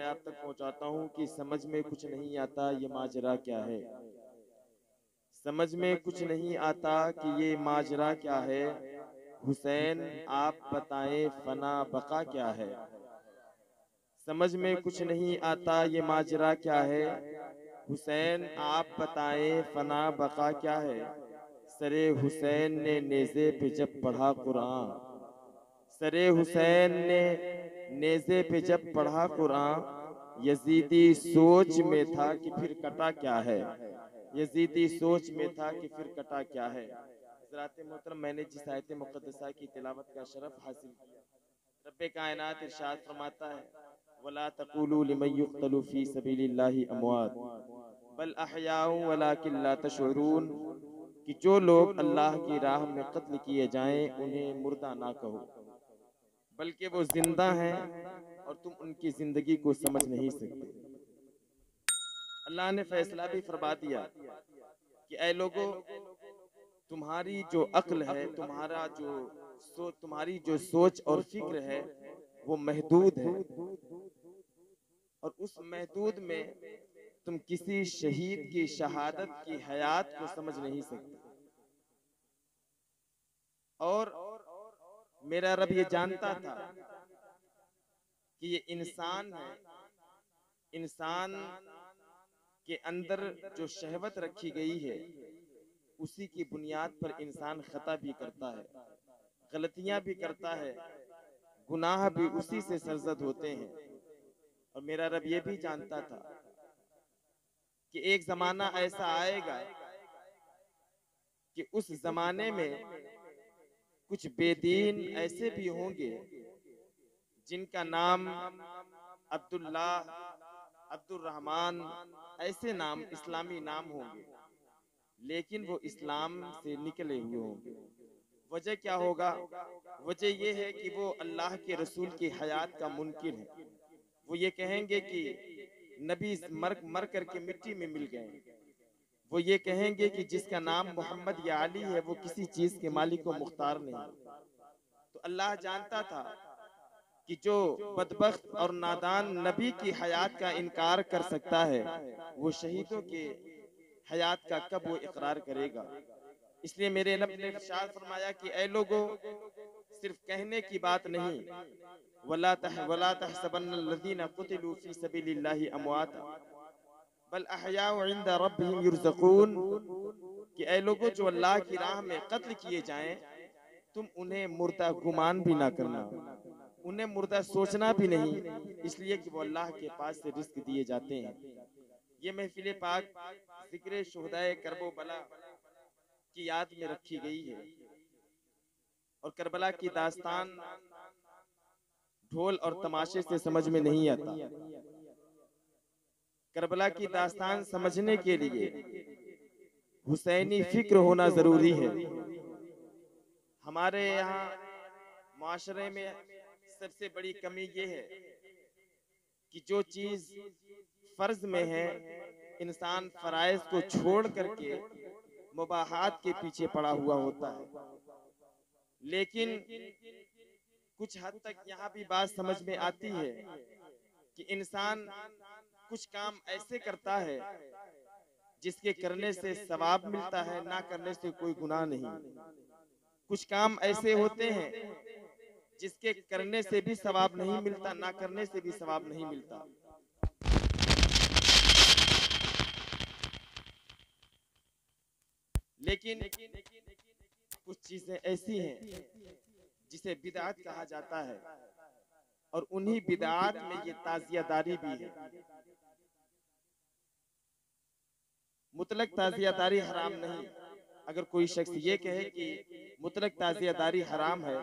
आप तक पहुंचाता हूं कि समझ में कुछ नहीं आता ये माजरा क्या है। समझ में कुछ नहीं आता कि ये माजरा क्या है। हुसैन आप बताएं फना बका क्या है। समझ में कुछ नहीं आता ये माजरा क्या है। हुसैन आप बताएं फना बका क्या है। सरे हुसैन ने नेज़े पे जब पढ़ा कुरान, सरे हुसैन ने नेज़े पे जब पढ़ा कुरान, यजीदी सोच में था कि फिर कटा क्या है। यजीदी सोच में था कि फिर कटा क्या है। हज़रात मोहतरम, मैंने जिस आयत मुक़द्दसा की तिलावत का शरफ हासिल किया, रब्बे कायनात इरशाद फरमाता है, वला तक़ूलू लिमन युक़्तलू फ़ी सबीलिल्लाहि अमवात बल अहयाउ वलाकिन ला तशऊरून, कि जो लोग अल्लाह की राह में कत्ल किए जाएं उन्हें मुर्दा ना कहो, बल्कि वो जिंदा हैं और तुम उनकी जिंदगी को समझ नहीं सकते। अल्लाह ने फैसला भी फरमा दिया कि ऐ लोगों, तुम्हारी जो अक्ल है, तुम्हारी जो सोच और फिक्र है वो महदूद है, और उस महदूद में तुम किसी शहीद की शहादत की हयात को समझ नहीं सकते। और मेरा रब ये जानता था कि ये इंसान है, इंसान के अंदर जो शहवत रखी गई है उसी की बुनियाद पर इंसान खता भी करता है, गलतियां भी करता है, गुनाह भी उसी से सरजद होते हैं। और मेरा रब ये भी जानता था कि एक जमाना ऐसा आएगा कि उस जमाने में कुछ बेदीन ऐसे भी होंगे जिनका नाम अब्दुल्ला, अब्दुर्रहमान, ऐसे नाम इस्लामी नाम होंगे, लेकिन वो इस्लाम से निकले हुए होंगे। वजह क्या होगा? वजह ये है कि वो अल्लाह के रसूल की हयात का मुनकिर है। वो ये कहेंगे कि नबी मर मर करके मिट्टी में मिल गए। वो ये कहेंगे कि जिसका नाम मोहम्मद या अली है वो किसी चीज के मालिक व मुख्तार नहीं। तो अल्लाह जानता था कि जो बदबख्त और नादान नबी की हयात का इनकार कर सकता है वो शहीदों के हयात का कब वो इकरार करेगा। इसलिए मेरे रब ने इरशाद फरमाया कि ऐ लोगों, सिर्फ कहने की बात नहीं, वला तहसबन्नल्लज़ीना कुतिलू फी सबीलिल्लाहि अमवाता बल अहयाउ इंदा रब्बिहिम युरज़क़ून, कि ऐ लोगों, जो अल्लाह की राह में कत्ल किए जाएं तुम उन्हें मुर्दा गुमान भी ना करना, उन्हें मुर्दा सोचना भी नहीं, इसलिए कि वो अल्लाह के पास से रिस्क दिए जाते हैं। ये महफिल पाक जिक्र शुहदाए करबो बला की याद में रखी गई है। और करबला की दास्तान ढोल और तमाशे से समझ में नहीं आता। करबला की दास्तान समझने के लिए हुसैनी फिक्र होना जरूरी है। हमारे यहाँ माशरे में सबसे बड़ी कमी ये है कि जो चीज फर्ज में है इंसान फराइज को छोड़ करके मुबाहात के पीछे पड़ा हुआ होता है। लेकिन कुछ हद तक यहाँ भी बात समझ में आती है कि इंसान कुछ काम ऐसे करता है जिसके करने से सवाब मिलता है, ना करने से कोई गुनाह नहीं। कुछ काम ऐसे होते हैं जिसके करने से भी सवाब नहीं मिलता, ना करने से भी सवाब नहीं मिलता। लेकिन कुछ चीजें ऐसी हैं जिसे बिदअत कहा जाता है, और उन्हीं बिदअत में ये ताजियादारी भी है। मुतलक ताजियादारी हराम नहीं। अगर कोई शख्स ये कहे कि मुतलक ताजियादारी हराम है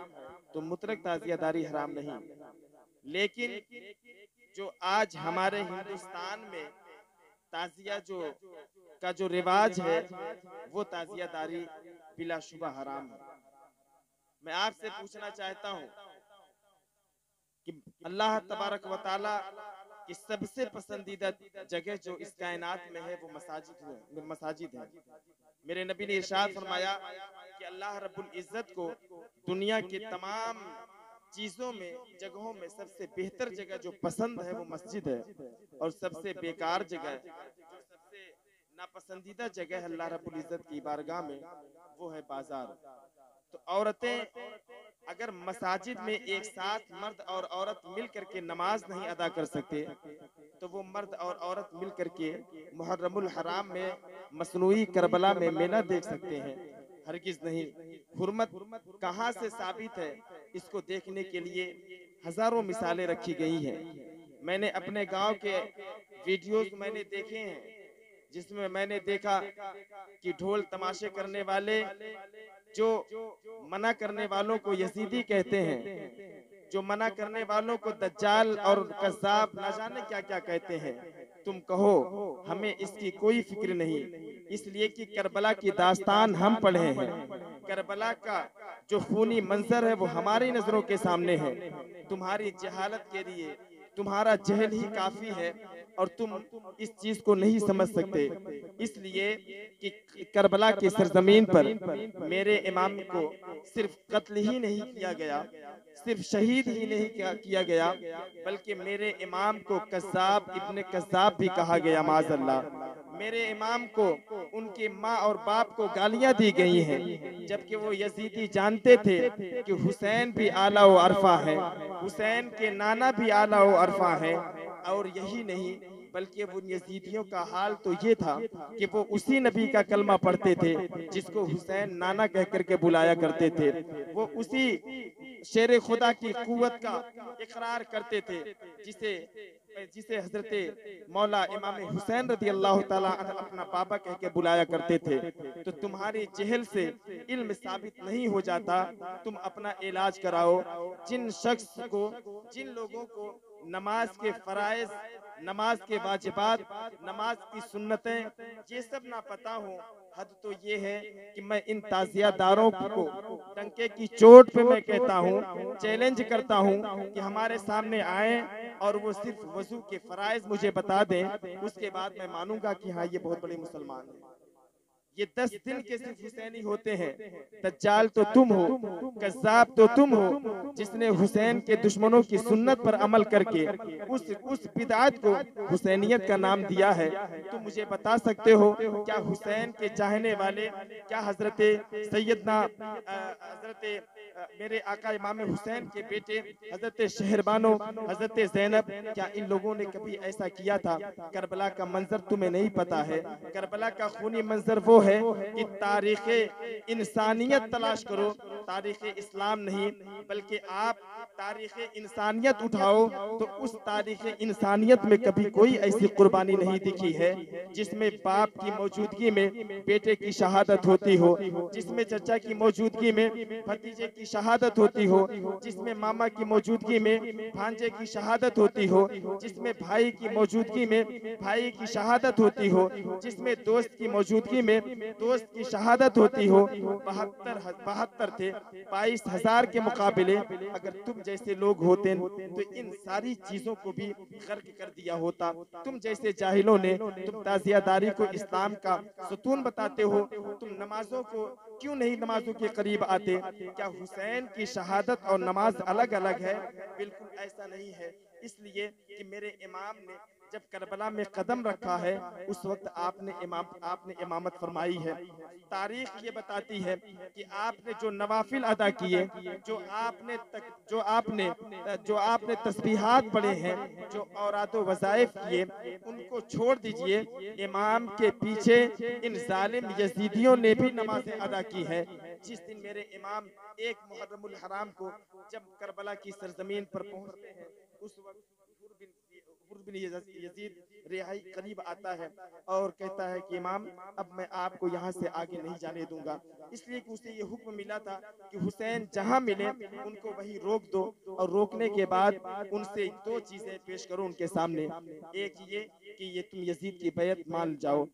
तो मुतलक ताजियादारी हराम नहीं। लेकिन जो आज हमारे हिंदुस्तान में ताजिया जो रिवाज है वो ताजियादारी बिलाशुबा हराम है। मैं आपसे पूछना चाहता हूँ कि अल्लाह तबारक व तआला की सबसे पसंदीदा जगह जो इस कायनात में है वो मसाजिद है। मेरे नबी ने इरशाद फरमाया कि अल्लाह रब्बुल इज्जत को दुनिया के तमाम चीजों में, जगहों में सबसे बेहतर जगह जो पसंद है वो मस्जिद है, और सबसे बेकार जगह, जो सबसे नापसंदीदा जगह है अल्लाह रब्बुल इज्जत की बारगाह में, वो है बाजार। तो औरतें अगर मसाजिद में एक साथ मर्द और औरत मिल करके नमाज नहीं अदा कर सकते, तो वो मर्द और औरत मिल करके मुहर्रमुल हराम में मसनूई करबला में मेला देख सकते हैं? हरगिज नहीं। हुर्मत कहाँ से साबित है, इसको देखने के लिए हजारों मिसालें रखी गई हैं। मैंने अपने गांव के वीडियोस मैंने देखे हैं, जिसमें मैंने देखा कि ढोल तमाशे करने वाले, जो मना करने वालों को यजीदी कहते हैं, जो मना करने वालों को दज्जाल और कज़्ज़ाब ना जाने क्या क्या कहते हैं, तुम कहो हमें इसकी कोई फिक्र नहीं, इसलिए कि करबला की दास्तान हम पढ़े हैं। करबला का जो खूनी मंजर है वो हमारी नजरों के सामने है। तुम्हारी जहालत के लिए तुम्हारा जहल ही काफी है, और तुम इस चीज को नहीं समझ सकते। इसलिए कि करबला की सरजमीन पर मेरे इमाम को सिर्फ कत्ल ही नहीं किया गया, सिर्फ शहीद ही नहीं किया गया, बल्कि मेरे इमाम को कज़्ज़ाब इब्ने कज़्ज़ाब भी कहा गया, माज़अल्लाह। मेरे इमाम को उनके माँ और बाप को गालियां दी गई हैं, जबकि वो यजीदी जानते थे कि हुसैन भी आला व अरफा है, हुसैन के नाना भी आला व अरफा है। और यही नहीं, बल्कि वो यजीदियों का हाल तो ये था कि वो उसी नबी का कलमा पढ़ते थे जिसको हुसैन नाना कह करके बुलाया करते थे, वो उसी शेर खुदा की कुव्वत का इकरार करते थे जिसे जिसे हजरत मौला इमाम हुसैन रदी अल्लाह ताला अन्हु अपना बाबा कह के बुलाया करते थे। तो तुम्हारी जहल से इल्म साबित नहीं हो जाता, तुम अपना इलाज कराओ। जिन शख्स को, जिन लोगों को नमाज के फराइज, नमाज के वाजिबात, नमाज की सुन्नतें ये सब ना पता हो, हद तो ये है कि मैं इन ताजियादारों को डंके की चोट पे मैं कहता हूँ, चैलेंज करता हूँ कि हमारे सामने आए और वो सिर्फ वजू के फराइज मुझे बता दें, उसके बाद मैं मानूंगा कि हाँ ये बहुत बड़े मुसलमान हैं। ये 10 दिन के सिर्फ हुसैनी होते हैं। दज्जाल तो तुम हो, कज़्ज़ाब तो तुम हो, जिसने हुसैन के दुश्मनों की सुन्नत पर अमल करके उस बिदअत को हुसैनियत का नाम दिया है। तुम मुझे बता सकते हो क्या हुसैन के चाहने वाले, क्या हजरत सैयदना हजरत मेरे आका इमाम हुसैन के बेटे हजरत शहरबानो, हजरत ज़ैनब, क्या इन लोगों ने कभी ऐसा किया था? करबला का मंजर तुम्हें नहीं पता है। करबला का खूनी मंजर वो है कि तारीख इंसानियत तलाश करो, तारीख इस्लाम नहीं, बल्कि आप तारीख इंसानियत उठाओ तो उस तारीख इंसानियत में कभी कोई ऐसी कुर्बानी नहीं दिखी है जिसमें बाप की मौजूदगी में बेटे की शहादत होती हो, जिसमें चचा की मौजूदगी में भतीजे की शहादत होती हो, जिसमें मामा की मौजूदगी में भांजे की शहादत होती हो, जिसमें भाई की मौजूदगी में भाई की शहादत होती हो, जिसमें दोस्त की मौजूदगी में दोस्त की शहादत होती हो। 72 थे, 22,000 के मुकाबले अगर तुम जैसे लोग होते तो इन सारी चीजों को भी गर्क कर दिया होता। तुम जैसे जाहिलों ने, तुम ताजियादारी को इस्लाम का सुतून बताते हो, तुम नमाजों को क्यों नहीं नमाजों के करीब आते? क्या हुसैन की शहादत और नमाज अलग अलग है? बिल्कुल ऐसा नहीं है। इसलिए कि मेरे इमाम ने जब करबला में कदम रखा है, उस वक्त आपने इमामत फरमाई है। तारीख ये बताती है कि आपने जो नवाफिल अदा किए, जो आपने तस्बीहात पढ़े हैं, जो औरात वज़ाइफ किए, उनको छोड़ दीजिए। इमाम के पीछे इन जालिम यजीदियों ने भी नमाजें अदा की है। जिस दिन मेरे इमाम एक मुहर्रमुल हराम को जब करबला की सरजमीन पर पहुंचते हैं, उस वक्त हुर बिन यजीद रिहाई करीब आता है और कहता है कि इमाम अब मैं आपको यहाँ से आगे नहीं जाने दूंगा, इसलिए कि उसे ये हुक्म मिला था कि हुसैन जहाँ मिले उनको वही रोक दो, और रोकने के बाद उनसे 2 चीजें पेश करो उनके सामने। एक ये कि ये तुम यजीद की बैत मान जाओ,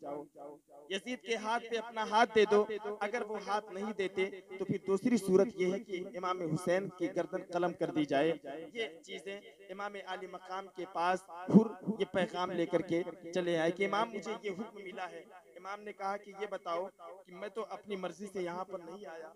यजीद के हाथ पे अपना हाथ दे दो। अगर वो हाथ नहीं देते तो फिर दूसरी सूरत ये है कि इमाम हुसैन की गर्दन कलम कर दी जाए। ये चीजें इमाम आली मकाम के पास हुर ये पैगाम लेकर के चले आए कि इमाम मुझे ये हुक्म मिला है। इमाम ने कहा कि ये बताओ कि मैं तो अपनी मर्जी से यहाँ पर नहीं आया,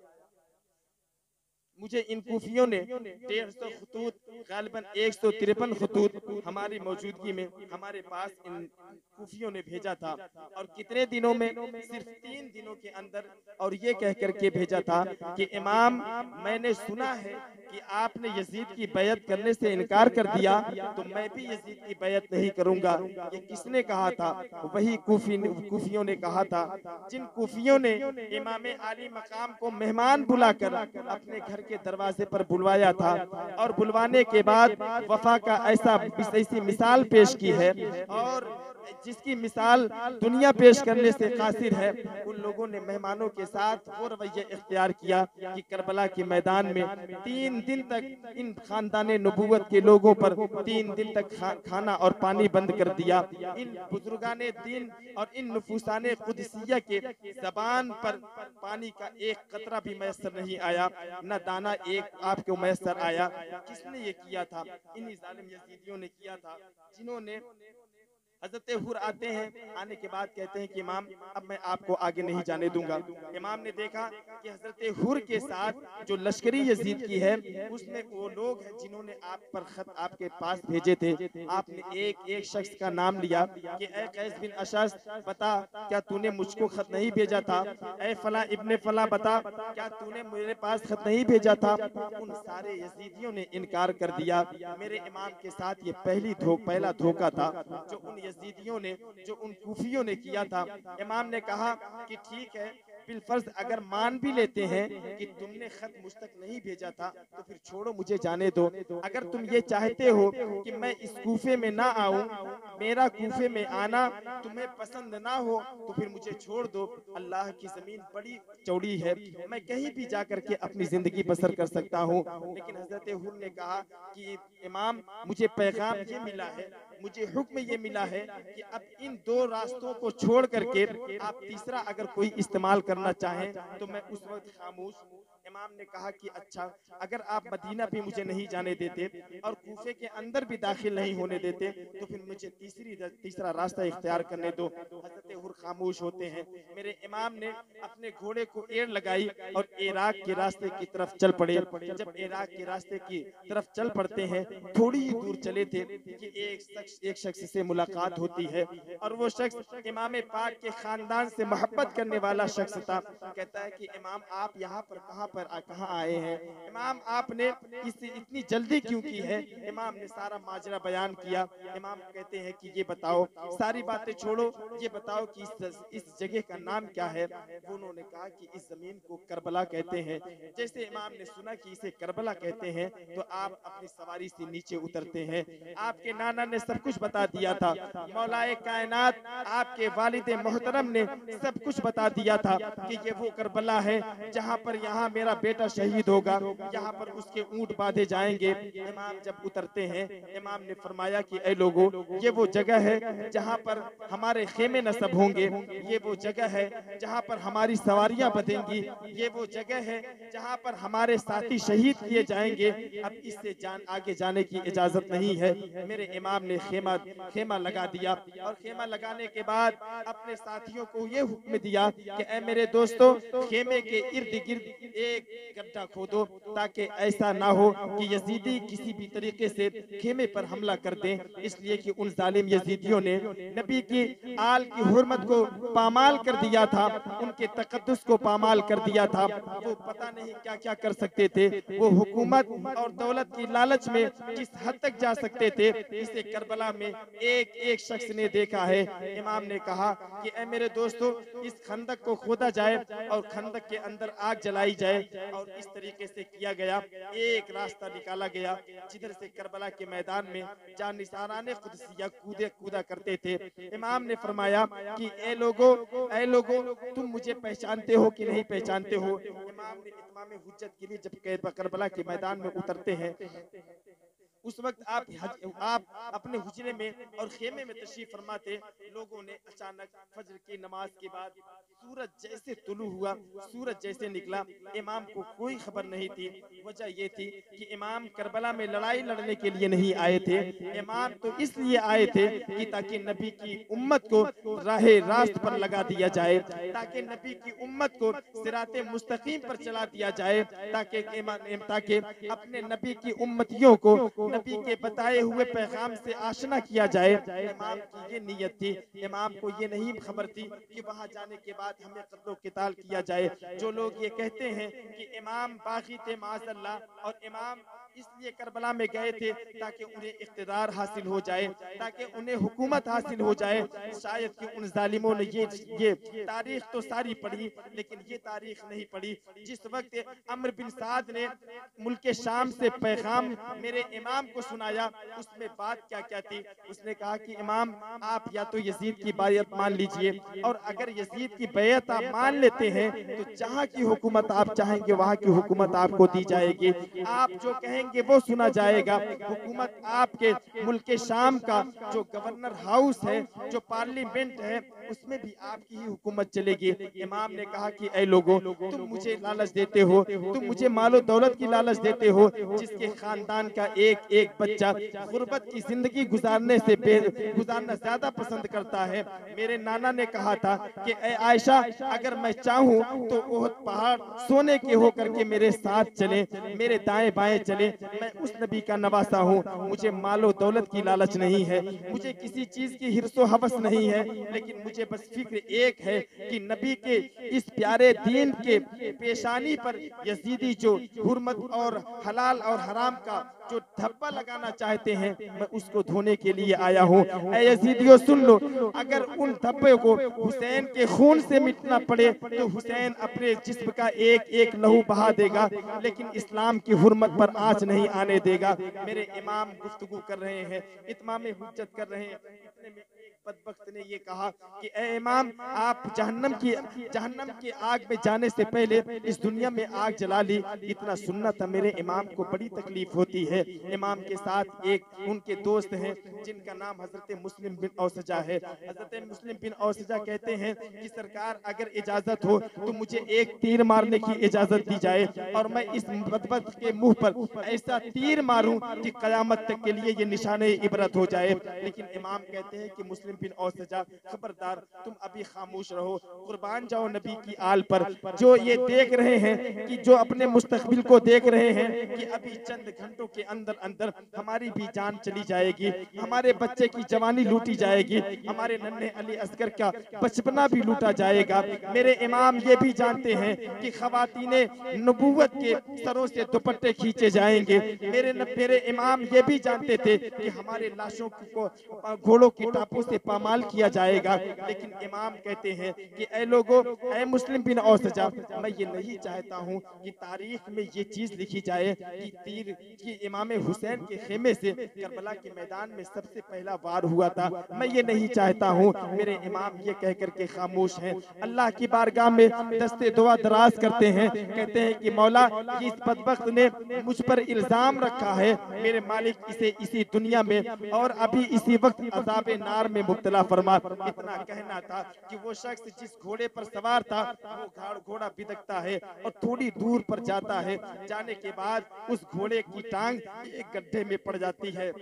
मुझे इन कूफियों ने 150 खतूत, गालिबन 153 खतूत हमारी मौजूदगी में हमारे पास इन कूफियों ने भेजा था। और कितने दिनों में? सिर्फ 3 दिनों के अंदर। और ये कह करके भेजा था कि इमाम, मैंने सुना है कि आपने यजीद की बैयत करने से इनकार कर दिया, तो मैं भी यजीद की बैयत नहीं करूंगा। ये किसने कहा था? वही कूफियों ने कहा था, जिन कूफियों ने इमाम आली मकाम को मेहमान बुलाकर अपने घर के दरवाजे पर बुलवाया था, और बुलवाने के बाद वफा का ऐसी मिसाल पेश की है, और जिसकी मिसाल दुनिया पेश करने से कासिर है। उन लोगों ने मेहमानों के साथ वो रवैया इख्तियार किया कि करबला के मैदान में 3 दिन तक इन खानदाने नबूवत के लोगों पर 3 दिन तक खाना और पानी बंद कर दिया। इन बुजुर्गाने दीन और इन नफूसाने कुदसिया के जबान पर पानी का एक कतरा भी मैसर नहीं आया, न दाना एक आपको मैसर आया। किसने ये किया था? इन्हीं जालिम यजीदियों ने किया था, जिन्होंने हजरत हुर आते हैं, आने के बाद कहते हैं कि इमाम, अब मैं आपको आगे नहीं जाने दूंगा। इमाम ने देखा कि हजरत हुर के साथ जो लश्करी यजीद की है, उसमें वो लोग हैं जिन्होंने आप पर खत आपके पास भेजे थे। आपने एक एक शख्स का नाम लिया कि ए कैस बिन अशस, बता क्या तूने मुझको खत नहीं भेजा था? ए फला इब्ने फला, बता क्या तूने मेरे पास खत नहीं भेजा था? उन सारे यजीदियों ने इनकार कर दिया। मेरे इमाम के साथ ये पहला धोखा था जो उन यजीदियों ने, जो उन कूफियों ने किया था। इमाम ने कहा कि ठीक है, बिलफर्ज अगर मान भी लेते हैं कि तुमने खत मुझ तक नहीं भेजा था, तो फिर छोड़ो, मुझे जाने दो। अगर तुम ये चाहते हो कि मैं इस कूफे में ना आऊं, मेरा कूफे में आना तुम्हें पसंद ना हो, तो फिर मुझे छोड़ दो। अल्लाह की जमीन बड़ी चौड़ी है, मैं कहीं भी जाकर के अपनी जिंदगी बसर कर सकता हूँ। लेकिन हजरत हुर ने कहा कि इमाम, मुझे पैगाम ये मिला है, मुझे हुक्म ये मिला है कि अब इन 2 रास्तों को छोड़ करके आप तीसरा अगर कोई इस्तेमाल करना चाहें तो मैं उस वक्त खामोश हूँ। इमाम ने कहा कि अच्छा, अगर आप मदीना भी मुझे नहीं जाने देते और कूफे के अंदर भी दाखिल नहीं होने देते, तो फिर मुझे तीसरा रास्ता इख्तियार करने दो। हजरत हुर खामोश होते हैं। मेरे इमाम ने अपने घोड़े को एड़ लगाई और इराक के रास्ते की तरफ चल पड़े। जब इराक के रास्ते की तरफ चल पड़ते हैं, थोड़ी ही दूर चले थे कि एक शख्स से मुलाकात होती है, और वो शख्स इमाम पाक के खानदान से मोहब्बत करने वाला शख्स था। कहता है कि इमाम, आप यहाँ पर कहाँ आए हैं? इमाम, आपने इतनी जल्दी क्यों की है? इमाम ने सारा माजरा बयान किया। इमाम कहते हैं कि ये बताओ, सारी बातें छोड़ो, ये बताओ कि इस जगह का नाम क्या है? उन्होंने कहा कि इस जमीन को करबला कहते हैं। जैसे इमाम ने सुना कि इसे करबला कहते हैं, तो आप अपनी सवारी से नीचे उतरते हैं। आपके नाना ने सब कुछ बता दिया था, मौलाए कायनात आपके वालिद मोहतरम ने सब कुछ बता दिया था कि ये वो करबला है जहाँ पर यहाँ मेरा बेटा शहीद होगा, यहाँ पर उसके ऊंट बांधे जाएंगे। इमाम जब उतरते हैं, इमाम ने फरमाया कि ऐ लोगों, ये वो जगह है जहाँ पर हमारे खेमे नस्ब होंगे, ये वो जगह है जहाँ पर हमारी सवारियां बंधेंगी, ये वो जगह है जहाँ पर हमारे साथी शहीद किए जाएंगे। अब इससे आगे जाने की इजाजत नहीं है। मेरे इमाम ने खेमा लगा दिया, और खेमा लगाने के बाद अपने साथियों को ये हुक्म दिया कि ऐ मेरे दोस्तों, खेमे के इर्द गिर्द एक गड्ढा खोदो, ताकि ऐसा ना हो कि यजीदी किसी भी तरीके से खेमे पर हमला कर दें। इसलिए कि उन जालिम यजीदियों ने नबी की आल की हुर्मत को पामाल कर दिया था, उनके तकद्दुस को पामाल कर दिया था। वो पता नहीं क्या क्या कर सकते थे, वो हुकूमत और दौलत की लालच में किस हद तक जा सकते थे, इसे करबला में एक एक शख्स ने देखा है। इमाम ने कहा कि ऐ मेरे दोस्तों, इस खंदक को खोदा जाए और खंदक के अंदर आग जलाई जाए, और इस तरीके से किया गया। एक रास्ता निकाला गया जिधर से करबला के मैदान में जानिसाराने कुदसिया कूदा करते थे। इमाम ने फरमाया कि ए लोगों, तुम मुझे पहचानते हो कि नहीं पहचानते हो? इमाम ने इत्माम हुज्जत के लिए जब करबला के मैदान में उतरते हैं, उस वक्त आप अपने हुजरे में और खेमे में तशरीफ फरमाते, लोगों ने अचानक फजर की नमाज के बाद सूरज जैसे तुलू हुआ, सूरज जैसे निकला, इमाम को कोई खबर नहीं थी। वजह ये थी कि इमाम करबला में लड़ाई लड़ने के लिए नहीं आए थे, इमाम तो इसलिए आए थे कि ताकि नबी की उम्मत को राहे रास्त पर लगा दिया जाए, ताकि नबी की उम्मत को सिराते मुस्तकीम पर चला दिया जाए, ताकि अपने नबी की उम्मतियों को नबी के बताए हुए पैगाम से आशना किया जाए। इमाम की ये नीयत थी। इमाम को ये नहीं खबर थी कि वहां जाने के बाद हमें कत्लो किताल किया जाए। जो लोग ये कहते हैं कि इमाम बागी थे माज़अल्लाह, और इमाम इसलिए करबला में गए थे ताकि उन्हें इख्तिदार हासिल हो जाए, ताकि उन्हें हुकूमत हासिल हो जाए, शायद कि उन जालिमों ने ये तारीख तो सारी पढ़ी, लेकिन ये तारीख नहीं पढ़ी जिस वक्त अम्र बिन साद ने मुल्क शाम से पैगाम मेरे इमाम को सुनाया, उसमें बात क्या क्या थी। उसने कहा कि इमाम, आप या तो यजीद की बैयत मान लीजिए, और अगर यजीद की बैयत आप मान लेते हैं तो जहाँ की हुकूमत आप चाहेंगे वहाँ की हुकूमत आपको दी जाएगी, आप जो कहेंगे वो सुना जाएगा। हुकूमत आपके मुल्क शाम का जो गवर्नर हाउस है, जो पार्लियामेंट है, उसमें भी आपकी ही हुकूमत चलेगी। इमाम ने कहा कि ऐ लोगों, तुम मुझे लालच देते हो, तुम मुझे मालो दौलत की लालच देते हो, जिसके खानदान का एक एक बच्चा गुर्बत की जिंदगी गुजारना ज्यादा पसंद करता है। मेरे नाना ने कहा था कि ऐ आयशा, अगर मैं चाहूँ तो ओहद पहाड़ सोने के होकर के मेरे साथ चले, मेरे दाएं बाएं चले। मैं उस नबी का नवासा हूँ, मुझे मालो दौलत की लालच नहीं है, मुझे किसी चीज की हिर्सो हवस नहीं है, लेकिन मुझे बस फिक्र एक है कि नबी के इस प्यारे दीन के पेशानी पर यजीदी जो हुर्मत और हलाल और हराम का जो धब्बा लगाना चाहते हैं, मैं उसको धोने के लिए आया हूँ। ऐ यजीदियों सुन लो, अगर उन धब्बे को हुसैन के खून से मिटना पड़े तो हुसैन अपने जिस्म का एक एक लहू बहा देगा, लेकिन इस्लाम की हुर्मत पर आंच नहीं आने देगा। मेरे इमाम गुफ्तगू कर रहे हैं, इत्माम हुज्जत कर रहे हैं, इतने में एक बदबख्त ने ये कहा कि ए इमाम, आप जहन्नम की आग में जाने से पहले इस दुनिया में आग जला ली। इतना सुनना था मेरे इमाम को बड़ी तकलीफ होती है। इमाम के साथ एक उनके दोस्त हैं जिनका नाम हजरत मुस्लिम बिन औसजा है। हजरत मुस्लिम बिन औसजा कहते हैं कि सरकार, अगर इजाजत हो तो मुझे एक तीर मारने की इजाजत दी जाए और मैं इस बदबख्त के मुंह पर ऐसा तीर मारूं कि कयामत तक के लिए ये निशाने इबरत हो जाए। लेकिन इमाम कहते हैं कि मुस्लिम बिन औसजा, खबरदार, तुम अभी खामोश रहो, कुर्बान जाओ नबी की आल पर। जो ये देख रहे हैं कि जो अपने मुस्तकबिल को देख रहे हैं कि अभी चंद घंटों के अंदर अंदर हमारी भी जान चली जाएगी, हमारे बच्चे की जवानी लूटी जाएगी, हमारे नन्हे अली असगर का बचपना भी लूटा जाएगा। मेरे इमाम ये भी जानते हैं कि खवातीने नबूवत के सरों से दुपट्टे खींचे जाएंगे। मेरे इमाम ये भी जानते थे कि हमारे लाशों को घोड़ों की टापों से पामाल किया जाएगा। लेकिन इमाम कहते हैं कि ऐ लोगों, ऐ मुस्लिम बिन औसजा, मैं ये नहीं चाहता हूँ कि तारीख में ये चीज लिखी जाए कि तीर की इमाम हुसैन के खेमे से करबला के मैदान में सबसे पहला वार हुआ था। मैं ये नहीं चाहता हूँ। मेरे इमाम ये कह करके खामोश हैं। अल्लाह की बारगाह में दस्ते दुआ दराज करते हैं, कहते हैं कि मौला, इस बदबख्त ने मुझ पर इल्जाम रखा है, मेरे मालिक इसे इसी दुनिया में और अभी इसी वक्त अज़ाबे नार में मुब्तला फरमा। इतना कहना था कि वो शख्स जिस घोड़े पर सवार था वो घोड़ा बिदकता है और थोड़ी दूर पर जाता है। जाने के बाद उस घोड़े की टांग एक गड्ढे में पड़ जाती है,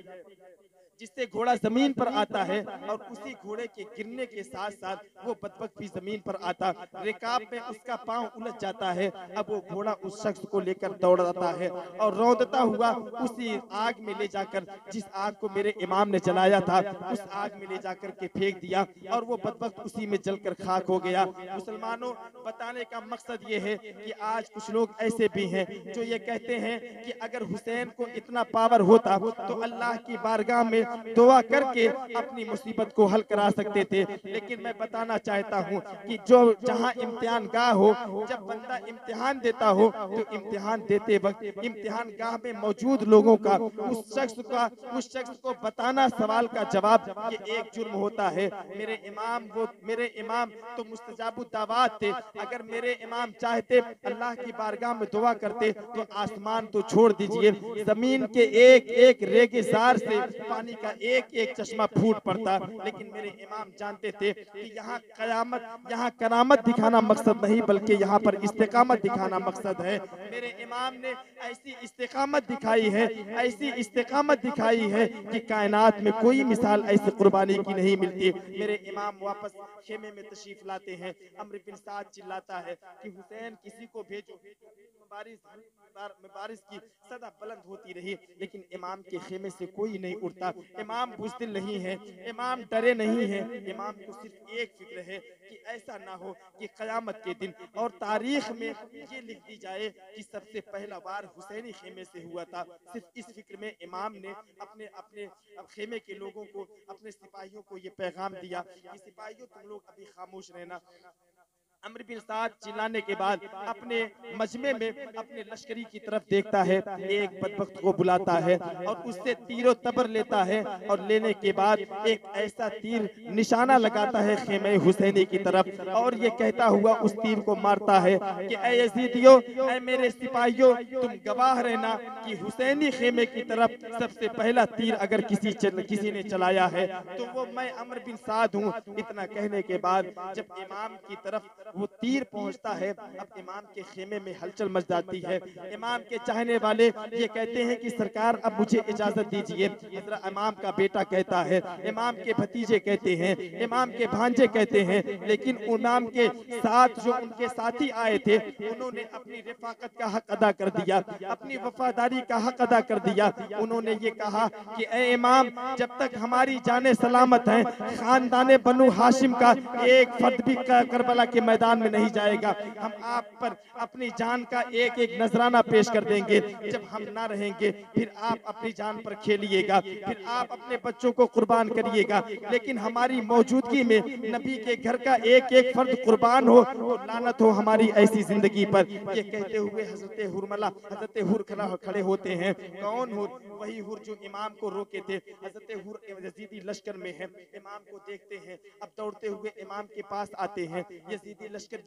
जिससे घोड़ा जमीन पर आता है और उसी घोड़े के गिरने के साथ साथ वो बदबख्त भी जमीन पर आता, रिकाब में उसका पांव उलझ जाता है। अब वो घोड़ा उस शख्स को लेकर दौड़ता है और रौंदता हुआ उसी आग में ले जाकर, जिस आग को मेरे इमाम ने जलाया था, उस आग में ले जाकर के फेंक दिया और वो बदबख्त उसी में जलकर खाक हो गया। मुसलमानों, बताने का मकसद ये है कि आज कुछ लोग ऐसे भी हैं जो ये कहते हैं कि अगर हुसैन को इतना पावर होता तो अल्लाह की बारगाह में में दुआ करके अपनी मुसीबत को हल करा सकते थे। लेकिन मैं बताना चाहता हूँ कि जो जहाँ इम्तिहान गाह हो, जब बंदा इम्तिहान देता हो तो इम्तिहान देते वक्त इम्तिहान गाह में मौजूद लोगों का उस शख्स को बताना सवाल का जवाब, ये एक जुर्म होता है। मेरे इमाम तो मुस्तजाबु दावत थे। अगर मेरे इमाम चाहते अल्लाह की बारगाह में दुआ करते तो आसमान तो छोड़ दीजिए, जमीन के एक एक रेगिजार से पानी का एक एक चश्मा फूट पड़ता। लेकिन मेरे इमाम जानते थे कि यहाँ करामत दिखाना मकसद नहीं, बल्कि यहाँ पर इस्तिकामत दिखाना मकसद है। मेरे इमाम ने ऐसी इस्तिकामत दिखाई है, ऐसी इस्तिकामत दिखाई है कि कायनात में कोई मिसाल ऐसी कुर्बानी की नहीं मिलती। मेरे इमाम वापस खेमे में तशरीफ लाते हैं। अम्र बिन साद चिल्लाता है कि हुसैन किसी को भेजो। बारिश की सदा बुलंद होती रही, लेकिन इमाम के खेमे से कोई नहीं उठता। इमाम बुज़दिल नहीं है, इमाम डरे नहीं है। इमाम को सिर्फ एक फिक्र है कि ऐसा ना हो कि क़यामत के दिन और तारीख में ये लिख दी जाए कि सबसे पहला वार हुसैनी खेमे से हुआ था। सिर्फ इस फिक्र में इमाम ने अपने अपने खेमे के लोगों को, अपने सिपाहियों को ये पैगाम दिया कि सिपाहियों तुम लोग अभी खामोश रहना। अम्र बिन साद चिल्लाने के बाद अपने मजमे में अपने लश्करी की तरफ देखता है, एक बदबख्त को बुलाता है और उससे तीरो तबर लेता है और लेने के बाद एक ऐसा तीर निशाना लगाता है खेमे हुसैनी की तरफ और ये कहता हुआ उस तीर को मारता है कि ऐ यजीदियो, ऐ मेरे सिपाहियों, तुम गवाह रहना कि हुसैनी खेमे की तरफ सबसे पहला तीर अगर किसी ने चलाया है तो वो मैं अम्र बिन साद हूँ। इतना कहने के बाद जब इमाम की तरफ वो तीर पहुंचता है, अब इमाम के खेमे में हलचल मच जाती है। इमाम के चाहने वाले ये कहते हैं कि सरकार अब मुझे इजाजत दीजिए। हज़रत इमाम का बेटा कहता है, इमाम के भतीजे कहते हैं, इमाम के भांजे कहते हैं, लेकिन इमाम के साथ जो उनके साथी आए थे उन्होंने अपनी रिफाकत का हक अदा कर दिया, अपनी वफादारी का हक अदा कर दिया। उन्होंने ये कहा कि ए इमाम, जब तक हमारी जाने सलामत है खानदाने बनु हाशिम का एक फर्द भी करबला के मैदान में नहीं जाएगा। हम आप पर अपनी जान का एक एक नजराना पेश कर देंगे। जब हम ना रहेंगे फिर आप अपनी जान पर खेलिएगा, फिर आप अपने बच्चों को कुर्बान करिएगा, लेकिन हमारी मौजूदगी में नबी के घर का एक एक फर्द कुर्बान हो तो लानत हो हमारी ऐसी जिंदगी पर। ये कहते हुए हजरत हुर खड़े होते हैं। कौन हुर? वही हुर जो इमाम को रोके थे। हजरत हुर यजीदी लश्कर में है, इमाम को देखते हैं, अब दौड़ते हुए इमाम के पास आते हैं। यजीदी लश्कर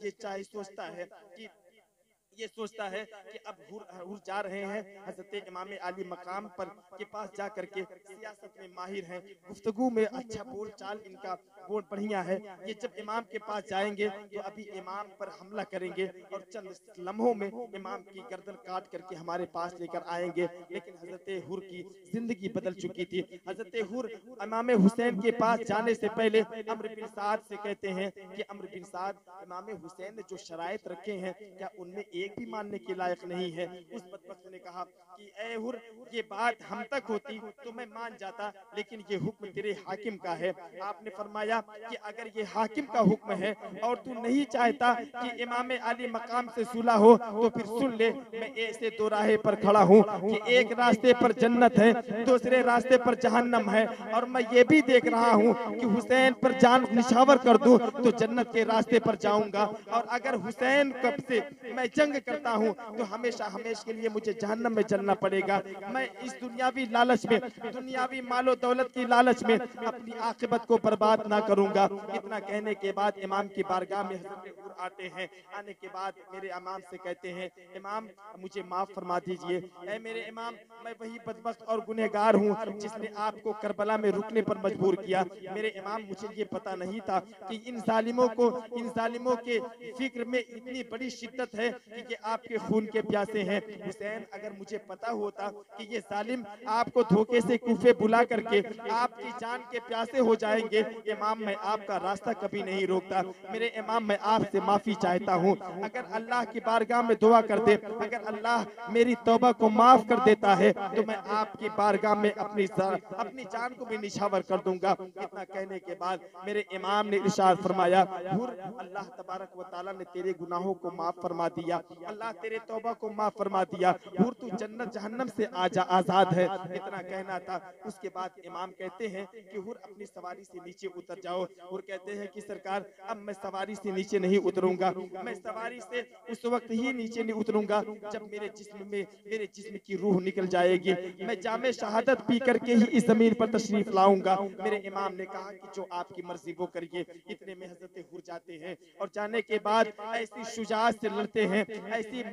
ये सोचता है कि अब हुर जा रहे हैं हजरत इमाम आली मकाम पर के पास जा करके सियासत में माहिर हैं, गुफ्तगू में अच्छा बोल चाल इनका बहुत बढ़िया है। ये जब इमाम के पास जाएंगे तो अभी इमाम पर हमला करेंगे और चंद लम्हों में इमाम की गर्दन काट करके हमारे पास लेकर आएंगे। लेकिन हजरत हुर की जिंदगी बदल चुकी थी। हजरत हुर इमाम हुसैन के पास जाने से पहले अम्र बिन साद से कहते हैं कि अम्र बिन साद, इमाम हुसैन ने जो शराइत रखे हैं क्या उनमें एक भी मानने के लायक नहीं है? उस बदबख्त ने कहा कि ए हुर, ये बात हम तक होती तो मैं मान जाता, लेकिन ये हुक्म तेरे हाकिम का है। आपने फरमाया कि अगर ये हाकिम का हुक्म है और तू नहीं चाहता कि इमाम आली मकाम से सुलह हो तो फिर सुन ले, मैं ऐसे दो राहे पर खड़ा हूँ कि एक रास्ते पर जन्नत है, दूसरे रास्ते पर जहन्नम है, और मैं ये भी देख रहा हूँ कि हुसैन पर जान निछावर कर दूं तो जन्नत के रास्ते पर जाऊंगा, और अगर हुसैन कब से मैं जंग करता हूँ तो हमेशा के लिए मुझे जहन्नम में जलना पड़ेगा। मैं इस दुनियावी लालच में, दुनियावी मालो दौलत की लालच में अपनी आखिरत को बर्बाद ना करूंगा। इतना कहने के बाद इमाम की बारगाह में हज़रत हुर आते हैं। आने के बाद मेरे इमाम से कहते हैं, इमाम मुझे माफ फरमा दीजिए। ऐ मेरे इमाम, मैं वही बदबख्त और गुनहगार हूँ जिसने आपको करबला में रुकने पर मजबूर किया। मेरे इमाम, मुझे ये पता नहीं था कि इन जालिमों के फिक्र में इतनी बड़ी शिद्दत है कि ये आपके खून के प्यासे हैं। हुसैन, अगर मुझे पता होता कि ये जालिम आपको धोखे से कूफे बुला करके आपकी जान के प्यासे हो जाएंगे, इमाम मैं आपका रास्ता कभी नहीं रोकता। मेरे इमाम, मैं आपसे माफी चाहता हूँ। अगर अल्लाह की बारगाह में दुआ कर दे, अगर अल्लाह मेरी तौबा को माफ कर देता है तो मैं आपकी बारगाह में अपनी जान को भी निछावर कर दूंगा। इतना कहने के बाद मेरे इमाम ने इरशाद फरमाया, हुर, अल्लाह तबारक व तआला ने तेरे गुनाहों को माफ फरमा दिया, अल्लाह तेरे तौबा को माफ फरमा दिया, हूर तू जन्नत जहन्नम से आजाद है। इतना कहना था। उसके बाद इमाम कहते हैं कि हूर अपनी सवारी से नीचे उतर जाओ। हूर कहते हैं कि सरकार अब मैं सवारी से नीचे नहीं उतरूंगा, मैं सवारी से उस वक्त ही नीचे नहीं उतरूंगा जब मेरे जिस्म की रूह निकल जाएगी, मैं जामे शहादत पी करके ही इस जमीन पर तशरीफ लाऊंगा। मेरे इमाम ने कहा कि जो आपकी मर्जी वो करिए। इतने में हजरत हुर जाते हैं और जाने के बाद ऐसी शुजाअत से लड़ते हैं,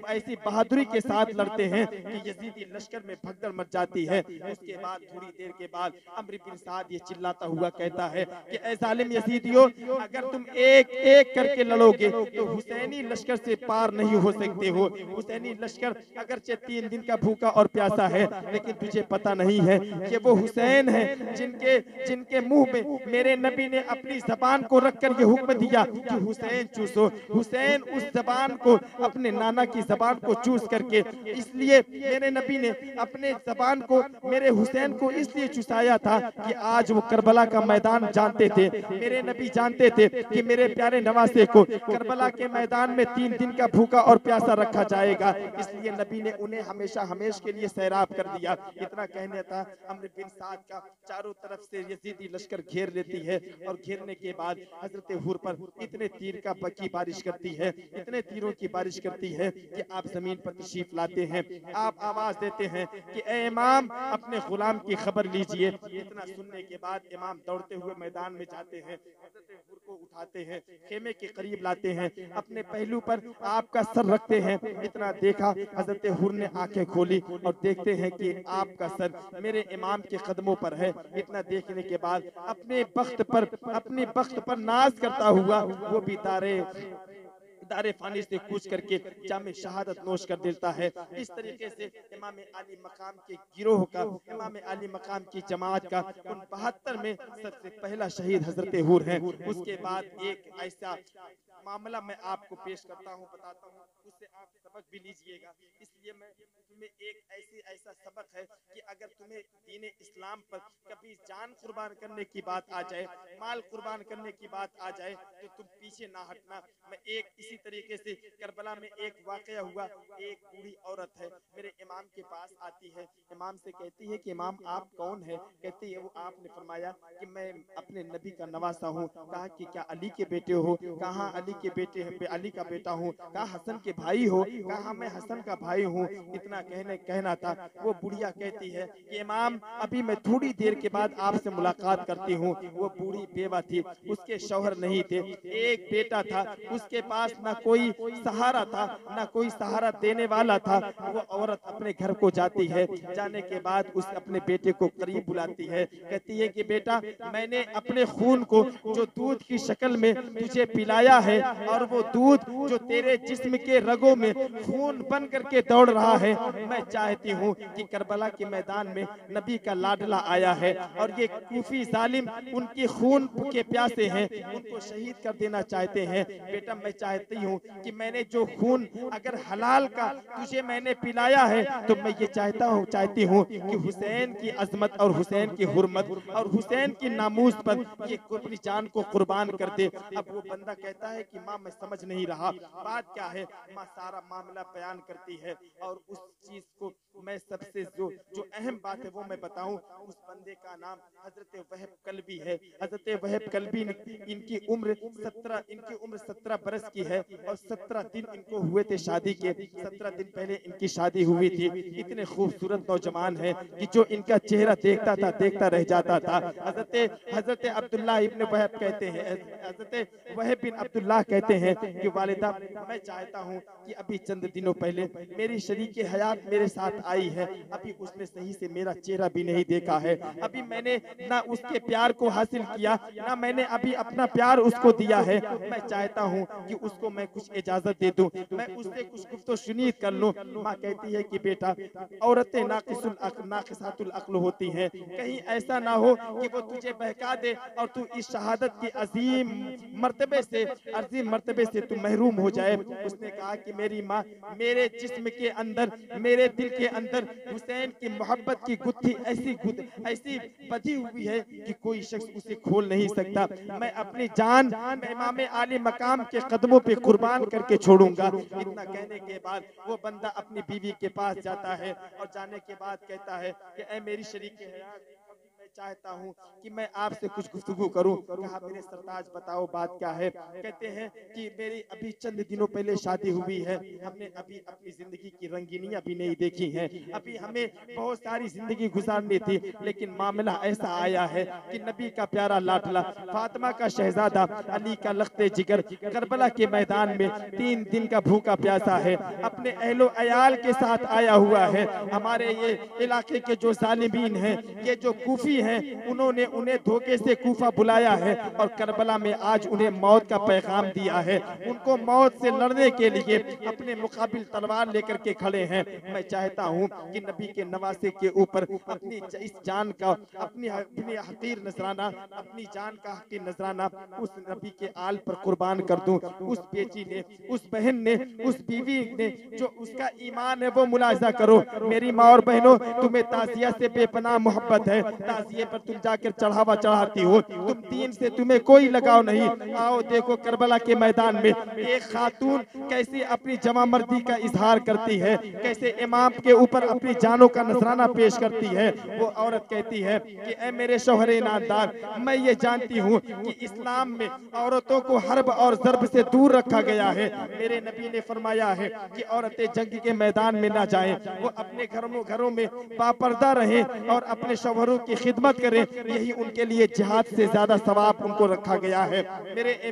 ऐसी बहादुरी के साथ लड़ते हैं कि यजीदी लश्कर में भगदड़ मच जाती है। उसके बाद थोड़ी देर के बाद अम्र बिन साद ये चिल्लाता हुआ कहता है कि ऐ जालिम यजीदियों, अगर तुम एक एक करके लड़ोगे तो हुसैनी लश्कर से पार नहीं हो सकते हो। हुसैनी लश्कर अगरचे 3 दिन का भूखा और प्यासा है, लेकिन तुझे पता नहीं है कि वो हुसैन है जिनके मुंह में मेरे नबी ने अपनी जबान को रखकर ये हुक्म दिया कि हुसैन चूसो। हुसैन उस जबान को, अपने नाना की जबान को चूस करके, इसलिए मेरे नबी ने अपने जबान को मेरे हुसैन को इसलिए चुसाया था कि आज वो करबला का मैदान जानते थे। मेरे नबी जानते थे कि मेरे प्यारे नवासे को करबला के मैदान में 3 दिन का भूखा और प्यासा रखा जाएगा, इसलिए नबी ने उन्हें हमेशा के लिए सैराब कर दिया। इतना कहने था। अम्र बिन साद का चारों तरफ से यजीदी लश्कर घेर लेती है और घेरने के बाद हजरत हुर पर इतने तीर की बारिश करती है, इतने तीरों की बारिश करती है कि आप जमीन पर तशरीफ लाते हैं। आप आवाज देते हैं कि ए इमाम, अपने गुलाम की खबर लीजिए। इतना सुनने के बाद इमाम दौड़ते हुए मैदान में जाते हैं, हजरत हुर को उठाते हैं, खेमे के करीब लाते हैं, अपने पहलू पर आपका सर रखते हैं। इतना देखा, हजरत हुर ने आंखें खोली और देखते हैं कि आपका सर मेरे इमाम के कदमों पर है। इतना देखने के बाद अपने बख्त पर नाज करता हुआ वो भी दारे फानी से कूच करके जामे शहादत नोश कर देता है। इस तरीके से इमाम आली मकाम के गिरोह का, इमाम आली मकाम की जमात का उन 72 में सबसे पहला शहीद हजरत हुर हैं। उसके बाद एक ऐसा मामला मैं आपको पेश करता हूँ, बताता हूँ, उससे आप सबक भी लीजिएगा। इसलिए मैं तुम्हें ऐसा सबक है कि अगर तुम्हें दीन इस्लाम पर कभी जान कुर्बान करने की बात आ जाए, माल कुर्बान करने की बात आ जाए, तो तुम पीछे ना हटना। मैं इसी तरीके से करबला में एक वाकया हुआ। एक बूढ़ी औरत है, मेरे इमाम के पास आती है, इमाम से कहती है कि इमाम आप कौन है? कहती है वो आपने फरमाया कि मैं अपने नबी का नवासा हूँ। कहा कि क्या अली के बेटे हो? कहा अली के बेटे, अली का बेटा हूँ। कहा हसन के भाई हो? कहा मैं हसन का भाई हूँ। इतना कहना था। वो बुढ़िया कहती है कि इमाम अभी मैं थोड़ी देर के बाद आपसे मुलाकात करती हूँ। वो बूढ़ी बेवा थी, उसके शौहर नहीं थे, एक बेटा था, उसके पास ना कोई सहारा था, ना कोई सहारा देने वाला था। वो औरत अपने घर को जाती है, जाने के बाद उस अपने बेटे को करीब बुलाती है, कहती है कि बेटा मैंने अपने खून को जो दूध की शक्ल में तुझे पिलाया है और वो दूध जो तेरे जिस्म के रगों में खून बन करके दौड़ रहा है, मैं चाहती हूँ कि करबला के मैदान में नबी का लाडला आया है और ये कूफी जालिम उनके खून के प्यासे हैं, उनको शहीद कर देना चाहते हैं। बेटा मैं चाहती हूँ कि मैंने जो खून अगर हलाल का तुझे मैंने पिलाया है, तो मैं ये चाहती हूँ कि हुसैन की अजमत और हुसैन की हुर्मत और हुसैन की नामूस पर ये अपनी जान को कुर्बान कर दे। अब वो बंदा कहता है कि माँ मैं समझ नहीं रहा बात क्या है। माँ सारा मामला बयान करती है और उस चीज को मैं सबसे जो अहम बात है वो मैं बताऊं। उस बंदे का नाम हजरत वहब कल्बी है। हजरत वहब कल्बी इनकी उम्र 17 बरस की है और 17 दिन इनको हुए थे शादी के। 17 दिन पहले इनकी शादी हुई थी। इतने खूबसूरत नौजवान है कि जो इनका चेहरा देखता रह जाता था। हजरत अब्दुल्लाह इब्न वहब कहते हैं, हजरत वहब बिन अब्दुल्लाह कहते हैं कि वालिदा मैं चाहता हूँ कि अभी चंद दिनों पहले मेरी शरीके हयात मेरे साथ आई है, अभी उसने सही से मेरा चेहरा भी नहीं देखा है, अभी मैंने ना उसके प्यार को हासिल किया, ना मैंने अभी अपना प्यार उसको दिया है। मैं चाहता हूँ कि उसको मैं कुछ इजाजत दे दूं, मैं उससे कुछ गुफ्तो सुनीत कर लूं। माँ कहती है कि बेटा औरतें नाकिसातुल अक्ल होती हैं, कहीं ऐसा ना हो कि वो तुझे बहका दे और तू इस शहादत की अजीम मर्तबे से तू महरूम हो जाए। उसने कहा कि मेरी माँ मेरे जिस्म के अंदर, मेरे दिल के अंदर हुसैन की मोहब्बत की गुत्थी ऐसी बधी हुई है कि कोई शख्स उसे खोल नहीं सकता। मैं अपनी जान इमाम आली मकाम के कदमों पे कुर्बान करके छोड़ूंगा। इतना कहने के बाद वो बंदा अपनी बीवी के पास जाता है और जाने के बाद कहता है कि ऐ मेरी शरीके हयात, मैं चाहता हूँ कि मैं आपसे कुछ गुफ्तगू करूं। कहा मेरे सरताज बताओ बात क्या है। कहते हैं कि मेरी अभी चंद दिनों पहले शादी हुई है, हमने अभी अपनी जिंदगी की रंगीनियां भी नहीं देखी हैं, अभी हमें बहुत सारी जिंदगी गुजारनी थी, लेकिन मामला ऐसा आया है कि नबी का प्यारा लाडला फातिमा का शहजादा अली का लख्ते जिगर करबला के मैदान में 3 दिन का भूखा प्यासा है, अपने अहलो अयाल के साथ आया हुआ है। हमारे ये इलाके के जो जालिमीन हैं, ये जो कूफी हैं, उन्होंने उन्हें धोखे से कूफा बुलाया है और करबला में आज उन्हें मौत का पैगाम दिया है। उनको मौत से लड़ने के लिए अपने मुकाबिल तलवार लेकर के खड़े हैं। मैं चाहता हूं कि नबी के नवासे के ऊपर अपनी इस जान का अपनी हकीर नजराना, अपनी जान का हकीर नजराना उस नबी के आल पर कुर्बान कर दूं। उस बेटी ने, उस बहन ने, उस बीवी ने जो उसका ईमान है वो मुलाजा करो। मेरी माँ और बहनों, तुम्हें ताजिया से बेपनाह मोहब्बत है, ताजिए पर तुम जाकर चढ़ावा चढ़ाती हो, तुम दीन से तुम्हें कोई लगाव नहीं। आओ देखो करबला के मैदान में एक खातून कैसे अपनी जमा मर्दी का इजहार करती है, कैसे इमाम के ऊपर अपनी जानों का नजराना पेश करती है। वो औरत कहती है कि ऐ मेरे शौहरे नादार, मैं ये जानती हूँ कि इस्लाम में औरतों को हर्ब और ज़र्ब से दूर रखा गया है। मेरे नबी ने फरमाया है कि औरतें जंग के मैदान में ना जाएं, वो अपने घरों में बापर्दा रहें और अपने शौहरों की खिदमत करें, यही उनके लिए जिहाद से ज्यादा सवाब उनको रखा गया है।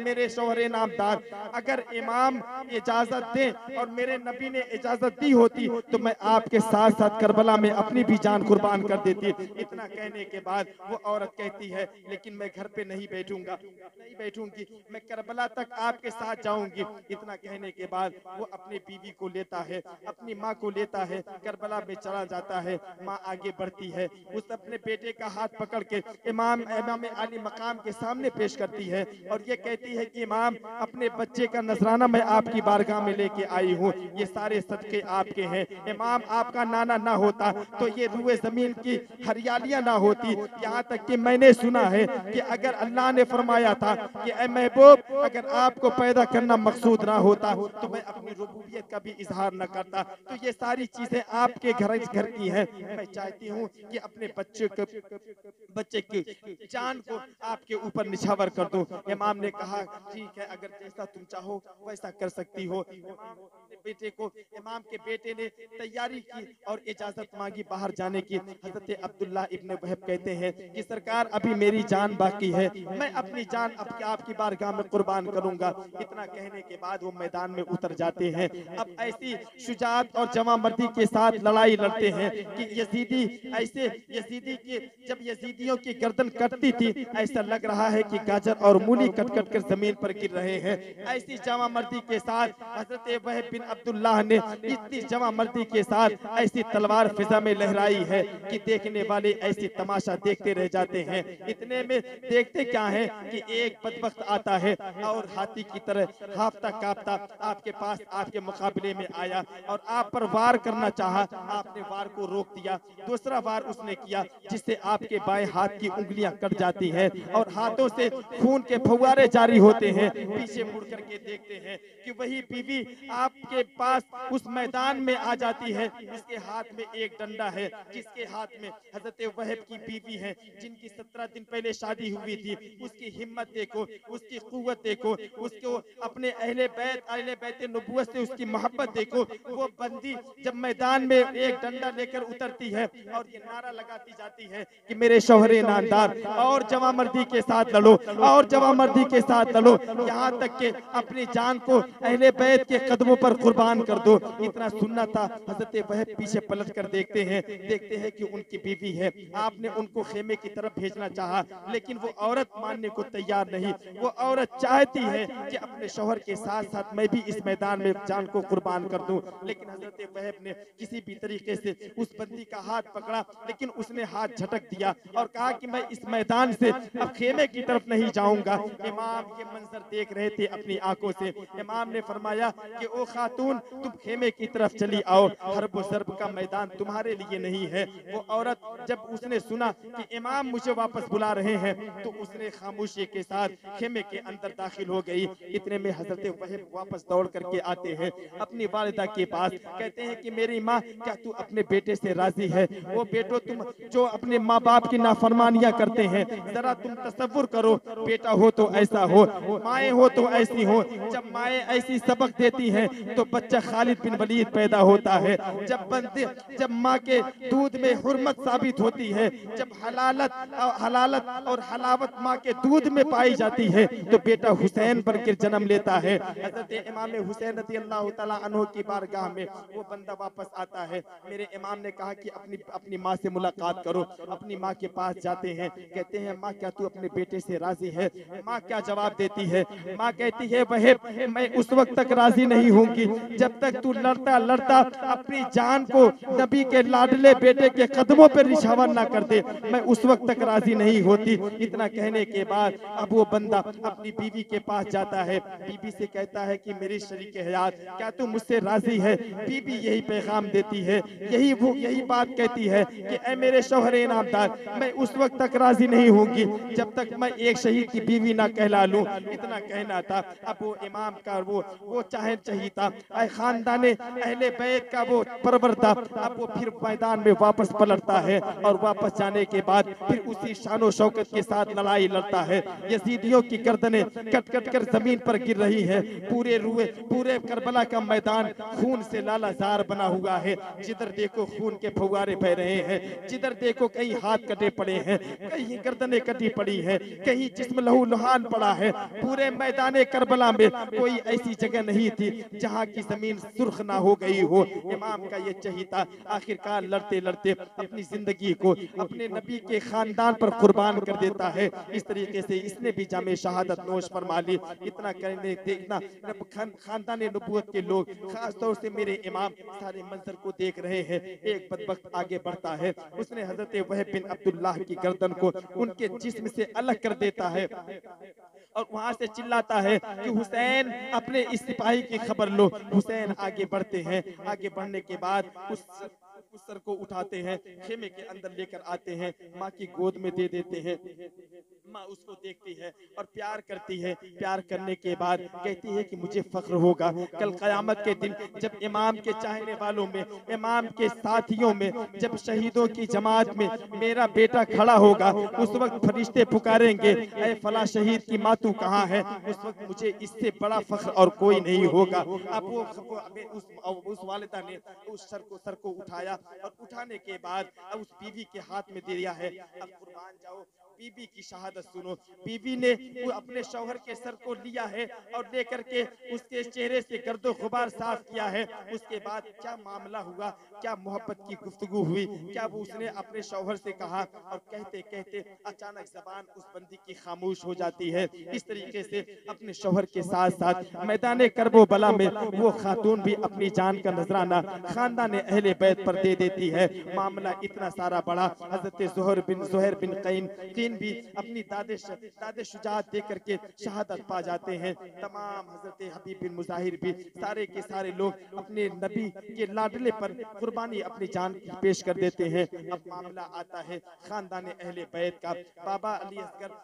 मेरे शौहरे नामदार, अगर इमाम इजाजत दें और मेरे नबी ने इजाजत दी होती तो मैं आपके साथ साथ करबला में अपनी भी जान कुर्बान कर देती। इतना कहने के बाद वो औरत कहती है लेकिन मैं घर पे नहीं बैठूंगी, मैं करबला तक आपके साथ जाऊंगी। इतना कहने के बाद वो अपनी बीवी को लेता है, अपनी माँ को लेता है, करबला में चला जाता है। माँ आगे बढ़ती है, उस अपने बेटे का हाथ पकड़ के इमाम आली मकाम के सामने पेश करती है और ये कहती है कि इमाम, अपने बच्चे का नजराना मैं आपकी बारगाह में लेके आई हूँ, ये सारे सदके आपके हैं। इमाम, आपका नाना ना होता तो ये रुए जमीन की हरियालियां ना होती। यहाँ तक कि मैंने सुना है कि अगर अल्लाह ने फरमाया था कि ऐ महबूब, अगर आपको पैदा करना मकसूद ना होता तो मैं अपनी रुबूबियत का भी इजहार न करता। तो ये सारी चीजें आपके घर की हैं। मैं चाहती हूँ कि अपने बच्चे की जान को आपके ऊपर निछावर कर दूं। इमाम ने कहा ठीक है, अगर जैसा तुम चाहो वैसा कर सकती हो। इमाम के बेटे ने तैयारी की और इजाजत मांगी बाहर जाने की। हजरत अब्दुल्ला इब्ने वहब कहते हैं कि सरकार, अभी मेरी जान बाकी है, मैं अपनी जान आपकी बारगाह में कुर्बान करूंगा। इतना कहने के बाद वो मैदान में उतर जाते हैं। अब ऐसी शुजाअत और जमा मर्दी के साथ लड़ाई लड़ते हैं कि यजीदी की जब यजीदियों की गर्दन कटती थी, ऐसा लग रहा है कि गाजर और मूली कट कट कर जमीन पर गिर रहे हैं। ऐसी जमा मर्दी के साथ हजरत वहब बिन अब्दुल्लाह ने इतनी जमा मर्दी के साथ ऐसी तलवार फिजा में लहराई है कि देखने वाले ऐसी तमाशा देखते रह जाते हैं। इतने में देखते क्या है कि एक बदबख्त आता है और हाथी की तरह हाफता कांपता आपके पास, आपके मुकाबले में आया और आप पर वार करना चाहा। आपने वार को रोक दिया। दूसरा वार उसने किया जिससे आपके बाएं हाथ की उंगलियां कट जाती हैं और हाथों से खून के फव्वारे जारी होते हैं। पीछे मुड़ करके देखते हैं कि वही बीवी आपके पास उस मैदान में आ जाती है। इसके हाथ में एक डंडा है, जिसके हाथ में हजरत वहब की बीवी है, जिनकी 17 दिन पहले शादी हुई थी। उसकी हिम्मत देखो, उसकी कुव्वत देखो, उसको अपने अहले बैत नबुव्वत से उसकी मोहब्बत देखो। वो बंदी जब मैदान में एक डंडा लेकर उतरती है और ये नारा लगाती जाती है कि मेरे शौहरे नामदार, और जवा मर्दी के साथ लड़ो, और जवा मर्दी के साथ लड़ो, यहाँ तक के अपनी जान को अहले बैत के कदमों पर कुर्बान कर दो। इतना सुनना था। हजरत वहब पीछे पलट कर देखते हैं कि उनकी बीवी है। आपने उनको खेमे की तरफ भेजना चाहा, लेकिन वो औरत मानने को तैयार नहीं। वो औरत चाहती है कि अपने शौहर के साथ साथ मैं भी इस मैदान में जान को कुर्बान कर दूं। लेकिन हजरत वहब ने किसी भी तरीके से उस बंदी का हाथ पकड़ा, लेकिन उसने हाथ झटक दिया। किया और कहा कि मैं इस मैदान से अब खेमे की तरफ नहीं जाऊंगा। इमाम ये मंजर देख रहे थे अपनी आंखों से। इमाम ने फरमाया कि ओ खातून, तुम खेमे की तरफ चली आओ, हर्ब ज़र्ब का मैदान तुम्हारे लिए नहीं है। वो औरत जब उसने सुना कि इमाम मुझे वापस बुला रहे हैं तो उसने खामोशी के साथ खेमे के अंदर दाखिल हो गई। इतने में हजरत वहीब वापस दौड़ करके आते हैं अपनी वालिदा के पास, कहते हैं कि मेरी माँ, क्या तू अपने बेटे से राजी है? वो बेटो, तुम जो अपने माँ बाप की नाफरमानियां करते हैं, जरा तुम तसव्वुर करो, बेटा हो तो ऐसा हो, माएँ हो तो ऐसी हो। जब माएँ ऐसी सबक देती हैं तो बच्चा खालिद बिन वलीद पैदा होता है। जब माँ के दूध में हुर्मत साबित होती है, जब हलालत और हलावत माँ के दूध में पाई जाती है तो बेटा हुसैन बनकर जन्म लेता है। हजरत इमाम हुसैन रज़ी अल्लाह तआला अन्हु की बारगाह में वो बंदा वापस आता है। मेरे इमाम ने कहा कि अपनी माँ से मुलाकात करो। अपनी माँ के पास जाते हैं, कहते हैं माँ, क्या तू अपने बेटे से राजी है? माँ क्या जवाब देती है? माँ कहती है वहीब, मैं उस वक्त तक राजी नहीं होंगी जब तक तू लड़ता लड़ता अपनी जान को नबी के लाडले बेटे के कदमों पर निछावर ना कर दे, मैं उस वक्त तक राजी नहीं होती। इतना कहने के बाद अब वो बंदा अपनी बीवी के पास जाता है। बीवी से कहता है कि मेरी शरीक हयात, क्या तू मुझसे राजी है? बीवी यही पैगाम देती है, यही बात कहती है कि ऐ मेरे शौहर इनामदार, मैं उस वक्त तक राजी नहीं होंगी जब तक मैं एक शहीद की बीवी ना कहला लूं। इतना कहना था। अब वो इमाम का वो चाहे चाहिए खानदाने अहले बैत का वो परवर था। अब वो फिर मैदान में वापस पलटता है और वापस जाने के बाद फिर उसी शानो शौकत के साथ लड़ाई लड़ता है। यजीदियों की गर्दनें कट कट कर जमीन पर गिर रही है। पूरे करबला का मैदान खून से लालाजार बना हुआ है। जिधर देखो खून के फव्वारे बह रहे हैं, जिधर देखो कहीं हाथ कटे पड़े हैं, कहीं गर्दनें कटी पड़ी हैं, कहीं जिस्म लहू लुहान पड़ा है। पूरे मैदान करबला में कोई ऐसी जगह नहीं थी जहाँ की जमीन सुर्ख ना हो गई हो। इमाम का ये चहीता आखिरकार लड़ते लड़ते अपनी जिंदगी को अपने नबी के खानदान पर कुर्बान कर देता है। इस तरीके से इसने भी जामे शहादत नोश फरमा ली। इतना करने देखना खानदान नबूवत के लोग, खास तौर से मेरे इमाम, सारे मंजर को देख रहे हैं। एक बदबख्त आगे बढ़ता है, उसने हजरत वहीब बिन अब्दुल्लाह की गर्दन को उनके जिस्म से अलग कर देता है और वहां से चिल्लाता है कि हुसैन, अपने इस सिपाही की खबर लो। हुसैन आगे बढ़ते हैं। आगे बढ़ने के बाद उस सर को उठाते हैं, खेमे के अंदर लेकर आते हैं, माँ की गोद में दे देते हैं। माँ उसको देखती है और प्यार करती है। प्यार करने के बाद कहती है कि मुझे फख्र होगा कल क़यामत के दिन, जब इमाम के चाहने वालों में, इमाम के साथियों में, जब शहीदों की जमात में मेरा बेटा खड़ा होगा, उस वक्त फरिश्ते पुकारेंगे, ऐ फला शहीद की माँ तू कहाँ है? उस वक्त मुझे इससे बड़ा फख्र और कोई नहीं होगा। अब उस वालिदा ने उस सर को उठाया और उठाने के बाद अब उस बीवी के हाथ में दे दिया है। अब कुर्बान जाओ, बीबी की शहादत सुनो। बीबी ने वो अपने शौहर के सर को लिया है और लेकर के उसके चेहरे से गर्दो गुबार साफ किया है। उसके बाद क्या मामला हुआ, क्या मोहब्बत की गुफ्तगू हुई, क्या वो उसने अपने शौहर से कहा, और कहते कहते अचानक जबान उस बंदी की खामोश हो जाती है। इस तरीके से अपने शौहर के साथ साथ मैदान करबो बला में वो खातून भी अपनी जान का नजराना खानदान अहले बैत पर दे देती है। मामला इतना सारा बड़ा, हजरत ज़ुहैर बिन क़ैन भी अपनी दादे शुजाअत दे करके शहादत पा जाते हैं। तमाम हजरत हबीब बिन मुज़ाहिर भी सारे के सारे लोग अपने नबी के लाडले पर कुर्बानी अपनी जान की पेश कर देते हैं। अब मामला आता है खानदान अहले बैत का। बाबा अली असगर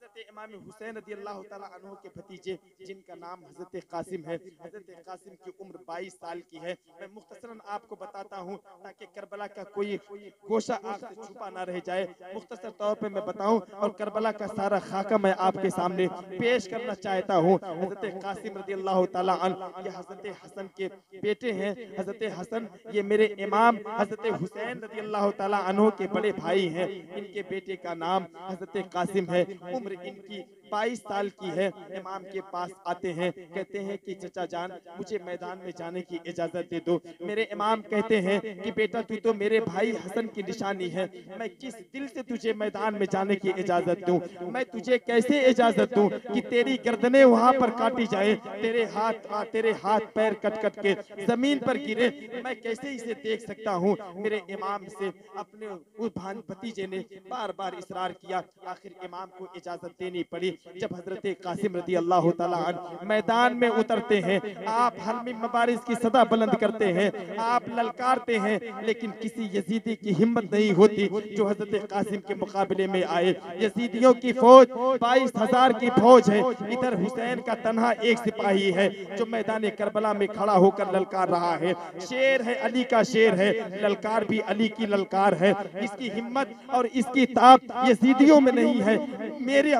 हजरत इमाम हुसैन रज़ी अल्लाह तआला अन्हु के भतीजे, जिनका नाम हजरत कासिम है। हजरत कासिम की उम्र 22 साल की है। मैं मुख्तसरन आपको बताता हूँ ताकि करबला का कोई गोशा आँख से छुपा ना रह जाए। मुख्तसर तौर पे मैं बताऊं और करबला का सारा खाका मैं आपके सामने पेश करना चाहता हूँ। हजरत कासिम रज़ी अल्लाह तआला अन्हु ये हजरत हसन के बेटे हैं। हजरत हसन ये मेरे इमाम हजरत हुसैन रज़ी अल्लाह तआला अन्हु के बड़े भाई हैं। इनके बेटे का नाम हजरत कासिम है। उम्र इनकी 22 साल की है। इमाम के पास आते हैं, कहते हैं कि चचा जान मुझे मैदान में जाने की इजाजत दे दो। मेरे इमाम कहते हैं कि बेटा तू तो मेरे भाई हसन की निशानी है, मैं किस दिल से तुझे मैदान में जाने की इजाजत दूं? मैं तुझे कैसे इजाजत दूं कि तेरी गर्दनें वहां पर काटी जाए, तेरे हाथ पैर कट कट के जमीन पर गिरे, मैं कैसे इसे देख सकता हूँ? मेरे इमाम से अपने उस भतीजे ने बार बार इसरार किया, आखिर इमाम को इजाजत देनी पड़ी। जब हजरत कासिम रदी अल्लाह तआला अन्हु मैदान में उतरते हैं, आप हरमी मबारिज की सदा बुलंद करते हैं, आप ललकारते हैं, लेकिन किसी यजीदी की हिम्मत नहीं होती जो हजरत कासिम के मुकाबले में आए। यजीदियों की फौज 22,000 की फौज है, इधर हुसैन का तन्हा एक सिपाही है जो मैदान करबला में खड़ा होकर ललकार रहा है। शेर है, अली का शेर है, ललकार भी अली की ललकार है। इसकी हिम्मत और इसकी ताकत यजीदियों में नहीं है।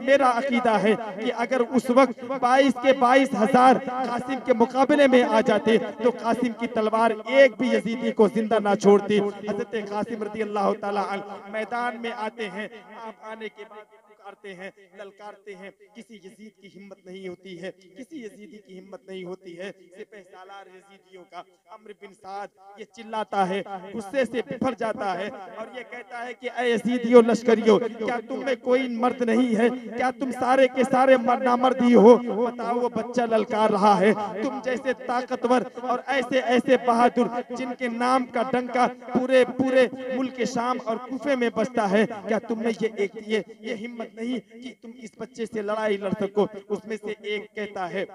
मेरा अकीदा है कि अगर उस वक्त 22 के 22,000 कासिम के मुकाबले में आ जाते तो कासिम की तलवार एक भी यजीदी को जिंदा ना छोड़ती। हजरत कासिम रज़ी अल्लाह ताला अन्हु मैदान में आते हैं, आप आने के बाद पुकारते हैं, ललकारते हैं, किसी यजीद की हिम्मत नहीं होती है, किसी यजीदी की हिम्मत नहीं होती है। सिपहसालार यजीदियों का अम्र बिन साद ये चिल्लाता है, गुस्से से बिफर जाता है और ये कहता है कि ऐ यजीदियों लश्करियों, क्या तुम में कोई मर्द नहीं है? क्या तुम सारे के सारे नामर्दी हो? बताओ वो बच्चा ललकार रहा है, तुम जैसे ताकतवर और ऐसे ऐसे बहादुर जिनके नाम का डंका पूरे पूरे मुल्क शाम और कुफे में बजता है, क्या तुम में ये हिम्मत नहीं कि तुम इस बच्चे से लड़ाई लड़ सको? उसमें से एक कहता है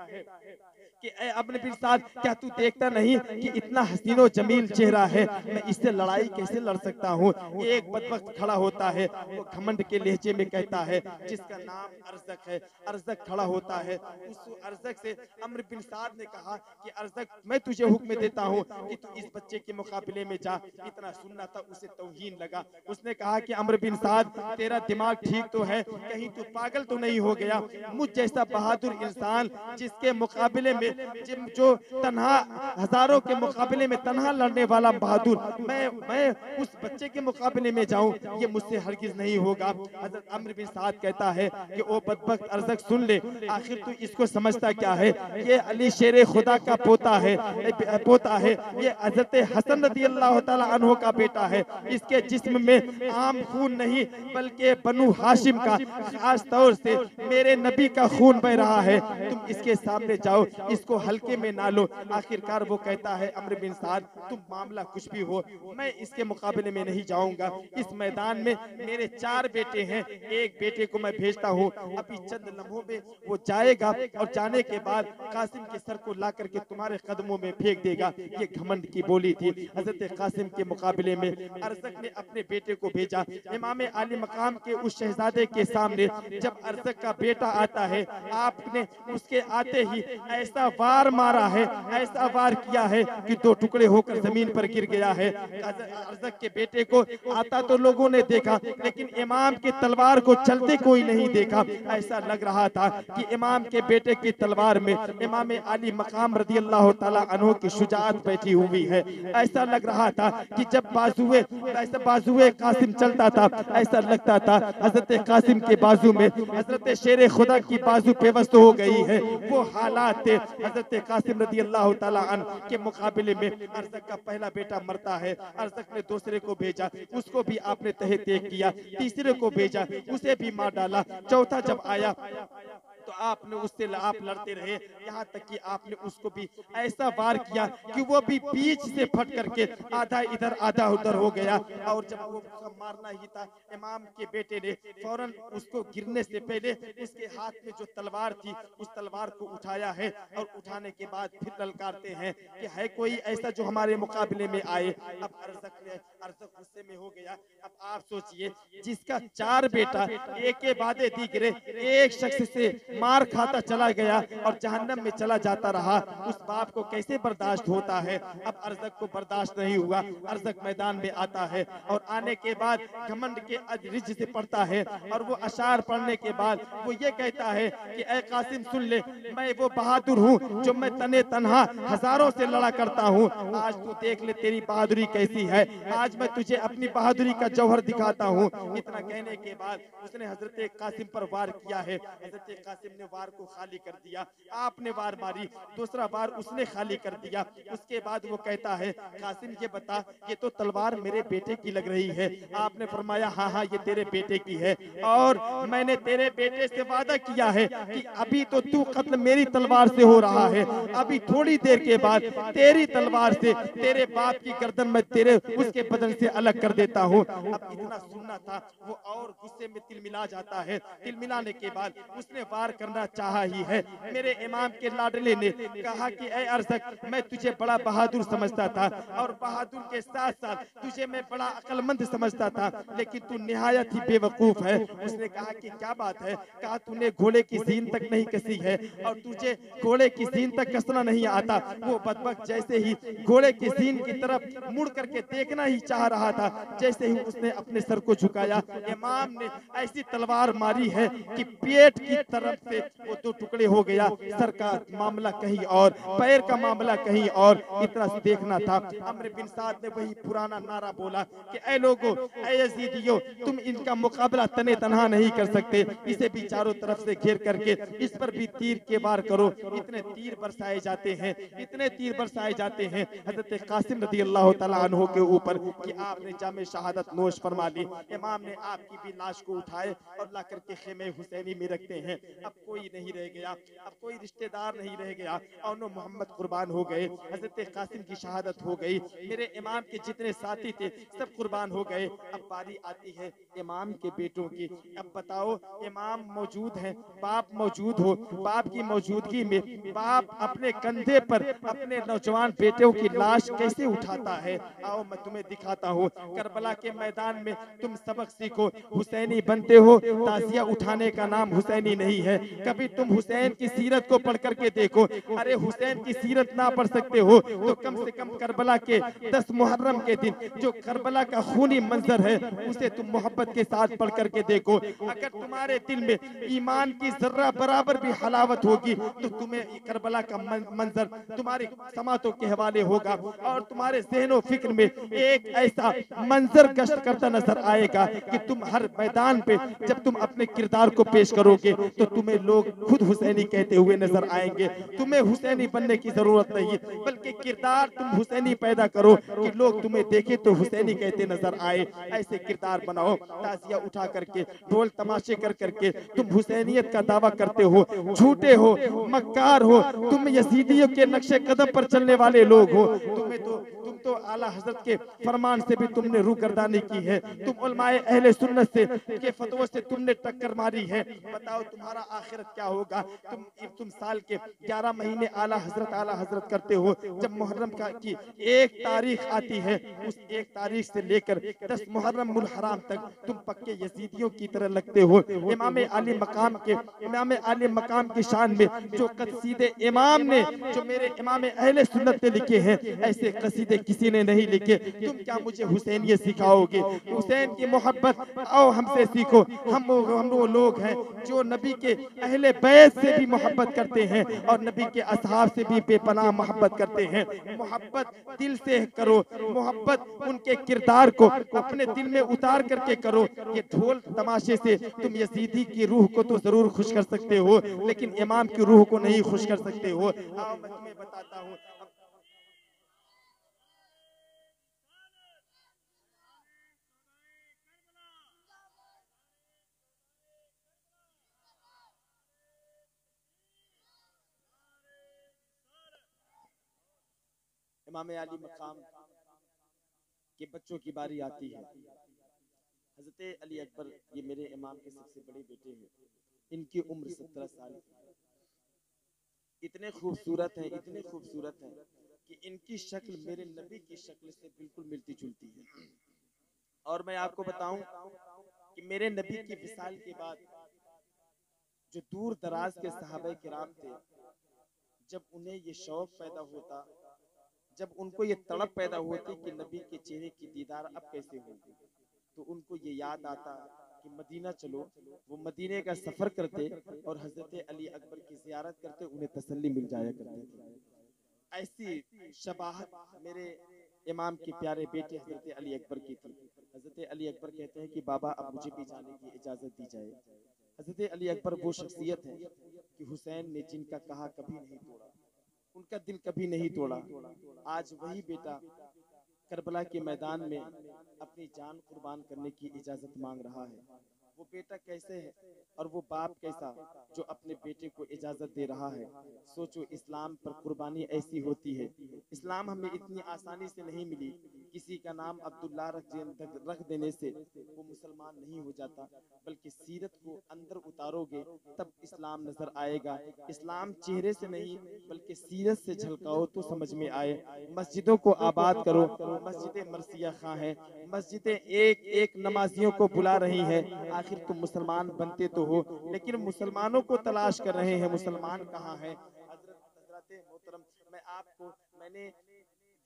कि अपने फिर साथ, क्या तू देखता नहीं कि इतना हसीनो जमील चेहरा है, मैं इससे लड़ाई कैसे लड़ सकता हूँ? एक बदबख्त खड़ा होता है, वो घमंड के लहजे में कहता है, जिसका नाम अरज़क है। अरज़क खड़ा होता है, उस अरज़क से अम्र बिन साद ने कहा कि अरज़क, मैं तुझे हुक्म देता हूँ कि तू इस बच्चे के मुकाबले में जा। इतना सुनना था, उसे तौहीन लगा। उसने कहा कि अम्र बिन साद, तेरा दिमाग ठीक तो है, कहीं तू पागल तो नहीं हो गया? मुझ जैसा बहादुर इंसान जिसके मुकाबले में जो तन्हा हजारों के मुकाबले में तन्हा लड़ने वाला बहादुर, मैं उस बच्चे के मुकाबले में जाऊं, ये मुझसे हरगिज नहीं होगा। हजरत अम्र बिन साद कहता है कि ओ बदबख्त अरज़क, सुन ले, आखिर तू इसको समझता क्या है? ये अली शेर खुदा का पोता है, ये हजरत हसन रज़ी अल्लाह तआला अन्हु का बेटा है। इसके जिस्म में आम खून नहीं बल्कि बनु हाशिम का, खास तौर से मेरे नबी का खून बह रहा है। तुम इसके सामने जाओ, इसको हल्के में ना लो। आखिरकार वो कहता है, अम्र बिन साद, तुम मामला कुछ भी हो, मैं इसके मुकाबले में नहीं जाऊंगा। इस मैदान में मेरे 4 बेटे हैं, एक बेटे को मैं भेजता हूँ, अभी चंद लम्हों में वो जाएगा और जाने के बाद कासिम के सर को ला करके तुम्हारे कदमों में फेंक देगा। ये घमंड की बोली थी। हजरत कासिम के मुकाबले में अरज़क ने अपने बेटे को भेजा। इमाम आली मकाम के उस शहजादे के सामने जब अरज़क का बेटा आता है, आपने उसके आते ही ऐसा वार मारा है, ऐसा वार किया है कि 2 टुकड़े होकर जमीन पर गिर गया है। अरज़क के बेटे को आता तो लोगों ने देखा, लेकिन इमाम की तलवार को चलते कोई नहीं देखा। ऐसा लग रहा था कि इमाम के बेटे की तलवार में इमाम आली मकाम रज़ी अल्लाह तआला अन्हु की शुजाअत बैठी हुई है। ऐसा लग रहा था कि जब बाजुए कासिम चलता था, ऐसा लगता था हजरत कासिम के बाजू में हजरत शेर खुदा की बाजू पेवस्त हो गई है। वो हालात थे। हजरत कासिम रज़ी अल्लाह तआला अन्हु के मुकाबले में अरज़क का पहला बेटा मरता है। अरज़क ने दूसरे को भेजा, उसको भी आपने तहे तेग किया। तीसरे को भेजा, उसे भी मार डाला। चौथा जब आया तो आपने उससे आप लड़ते रहे, यहाँ तक कि आपने उसको भी ऐसा वार किया कि वो भी बीच से फट करके आधा इधर आधा उधर हो गया। और जब वो मारना ही था, इमाम के बेटे ने फौरन उसको गिरने से पहले उसके हाथ में जो तलवार थी, उस तलवार को उठाया है और उठाने के बाद फिर ललकारते हैं कि है कोई ऐसा जो हमारे मुकाबले में आए। अब अरज़क गुस्से में हो गया। अब आप सोचिए, जिसका 4 बेटा एक के बाद दीगरे एक शख्स से मार खाता चला गया और जहन्नम में चला जाता रहा, उस बाप को कैसे बर्दाश्त होता है। अब अर्ज़क को बर्दाश्त नहीं हुआ, अर्ज़क मैदान में आता है और आने के बाद घमंड के रिज से पढ़ता है और वो अशार पढ़ने के बाद वो ये कहता है कि ऐ कासिम सुन ले, मैं वो बहादुर हूँ जो मैं तने तन्हा हजारों से लड़ा करता हूँ। आज तू देख ले तेरी बहादुरी कैसी है, आज मैं तुझे अपनी बहादुरी का जौहर दिखाता हूँ। इतना कहने के बाद उसने हजरत कासिम पर वार किया है। हजरत कासिम ने वार को खाली कर दिया, आपने वार मारी, दूसरा वार उसने खाली कर दिया। उसके बाद वो कहता है कासिम ये बता, ये तो तलवार मेरे बेटे की लग रही है। आपने फरमाया हाँ हाँ ये तेरे बेटे की है और मैंने तेरे बेटे से वादा किया है कि अभी तो तू कत्ल मेरी तलवार से हो रहा है, अभी थोड़ी देर के बाद तेरी तलवार से तेरे बाप की गर्दन मैं तेरे उसके बदन से अलग कर देता हूँ। अब इतना सुनना था, वो और गुस्से में तिलमिला जाता है। तिलमिलाने के बाद उसने वार करना चाहा ही है। मेरे इमाम के लाडले ने कहा कि ऐ अर्ज़क, मैं तुझे बड़ा बहादुर समझता था और बहादुर के साथ साथ तुझे मैं बड़ा अक्लमंद समझता था, लेकिन तू निहायत ही बेवकूफ है। उसने कहा कि क्या बात है। कहा तूने घोड़े की सीन तक नहीं कसी है और तुझे घोड़े की सीन तक कसना नहीं आता। वो बदबख्त जैसे ही घोड़े की सीन की तरफ मुड़ करके देखना ही चाह रहा था, जैसे ही उसने अपने सर को झुकाया, इमाम ने ऐसी तलवार मारी है कि पेट की तरफ से वो दो टुकड़े हो गया। सर का मामला कहीं और, पैर का मामला कहीं और। इतना देखना था। अम्र बिन साद ने वही पुराना नारा बोला कि ऐ लोगों, ऐ यजीदियों, तुम इनका मुकाबला तने तनहा नहीं कर सकते, इसे भी चारों तरफ से घेर करके इस पर भी तीर के वार करो। इतने तीर बरसाए जाते हैं, इतने तीर बरसाए जाते हैं हजरत कासिम रज़ी अल्लाह तआला अन्हु के ऊपर कि आपने जामे शहादत नोश फरमा ली। इमाम ने आपकी भी लाश को उठाए और ला करके खेमे हुसैनी में रखते हैं। अब कोई नहीं रह गया, अब कोई रिश्तेदार नहीं रह गया और नो मोहम्मद कुर्बान हो गए। हजरत कासिम की शहादत हो गई, मेरे इमाम के जितने साथी थे सब कुर्बान हो गए। अब बारी आती है इमाम के बेटों की। अब बताओ, इमाम मौजूद हैं, बाप मौजूद हो, बाप की मौजूदगी में बाप अपने कंधे पर अपने नौजवान बेटों की लाश कैसे उठाता है। आओ मैं तुम्हें दिखाता हूँ। करबला के मैदान में तुम सबक सीखो, हुसैनी बनते हो, ताजिया उठाने का नाम हुसैनी नहीं है। कभी तुम हुसैन की सीरत को पढ़ करके देखो। अरे हुसैन की सीरत ना पढ़ सकते हो तो कम से कम करबला के 10 मुहर्रम के दिन जो करबला का खूनी मंजर है उसे तुम मोहब्बत के साथ पढ़ करके देखो। अगर तुम्हारे दिल में ईमान की जर्रा बराबर भी हलावत होगी तो तुम्हें करबला का मंजर तुम्हारी समातों के हवाले होगा और तुम्हारे ज़हनो फिक्र में एक ऐसा मंजर गश्त करता नजर आएगा कि तुम हर मैदान पे जब तुम अपने किरदार को पेश करोगे तो तुम्हें लोग खुद हुसैनी कहते हुए नजर आएंगे। तुम्हें हुसैनी बनने की जरूरत नहीं, बल्कि किरदार तुम हुसैनी पैदा करो कि लोग तुम्हें देखे तो हुसैनी कहते नजर आए। ऐसे किरदार बनाओ, ताजिया उठा करके, ढोल तमाशे कर करके तुम हुसैनियत का दावा करते हो, झूठे हो, मक्कार हो, तुम यजीदियों के नक्शे कदम पर चलने वाले लोग हो। तुम तो आला हजरत के फरमान से भी तुमने रूगर्दानी की है, तुम उलमाए अहले सुन्नत से के फतवों से तुमने टक्कर मारी है। बताओ तुम्हारा आखिरत क्या होगा। तुम साल के 11 महीने आला हजरत करते हो। जब मुहर्रम का की 1 तारीख आती है, उस 1 तारीख से लेकर 10 मुहर्रम मुल हराम तक तुम पक्के यजीदियों की तरह लगते हो। इमाम आली मकाम की शान में जो कसीदे इमाम ने, जो मेरे इमाम अहले सुन्नत ने लिखे हैं, ऐसे कसीदे किसी ने नहीं लिखे। तुम क्या मुझे हुसैनियत सिखाओगे? हुसैन की मोहब्बत आओ हमसे सीखो। हम वो लोग हैं जो नबी के अहले बैत से भी मोहब्बत करते हैं और नबी के असहाब से भी बेपनाह मोहब्बत करते हैं। मोहब्बत दिल से करो, मोहब्बत उनके किरदार को अपने दिल में उतार करके करो। ये ढोल तमाशे से तुम यजीदी की रूह को तो जरूर खुश कर सकते हो, लेकिन इमाम की रूह को नहीं खुश कर सकते हो। आओ मैं तुम्हें बताता हूँ। इमाम अली मकाम के बच्चों की बारी आती है। हजरत अली अकबर ये मेरे इमाम के सबसे बड़े बेटे हैं। इनकी उम्र 17 साल, इतने खूबसूरत हैं, इतने खूबसूरत हैं कि इनकी शक्ल मेरे नबी की शक्ल से बिल्कुल मिलती जुलती है। और मैं आपको बताऊं कि मेरे नबी की विसाल के बाद जो दूर दराज के सहाबा किराम थे, जब उन्हें ये शौक पैदा होता, जब उनको ये तड़प पैदा होती कि नबी के चेहरे की दीदार अब कैसे होगी, तो उनको ये याद आता कि मदीना चलो। वो मदीने का सफर करते और हजरत अली अकबर की जियारत करते, उन्हें तसल्ली मिल जाया करती थी। ऐसी शबाहत मेरे इमाम के प्यारे बेटे हजरत अली अकबर की थी। हजरत अली अकबर कहते हैं कि बाबा अब मुझे भी जाने की इजाजत दी जाए। हजरत अली अकबर वो शख्सियत है कि हुसैन ने जिनका कहा कभी नहीं तोड़ा, उनका दिल कभी नहीं तोड़ा। आज वही बेटा करबला के मैदान में अपनी जान कुर्बान करने की इजाजत मांग रहा है। वो बेटा कैसे है और वो बाप कैसा जो अपने बेटे को इजाजत दे रहा है। सोचो, इस्लाम पर कुर्बानी ऐसी होती है। इस्लाम हमें इतनी आसानी से नहीं मिली। किसी का नाम अब्दुल्ला रख देने से वो मुसलमान नहीं हो जाता, बल्कि सीरत को अंदर उतारोगे तब इस्लाम नजर आएगा। इस्लाम चेहरे से नहीं बल्कि सीरत से झलकाओ तो समझ में आए। मस्जिदों को आबाद करो, मस्जिदें मरसिया खां है, मस्जिदें एक एक नमाजियों को बुला रही हैं। आखिर तुम मुसलमान बनते तो हो, लेकिन मुसलमानों को तलाश कर रहे हैं, मुसलमान कहाँ है। हजरत मोहतरम, मैंने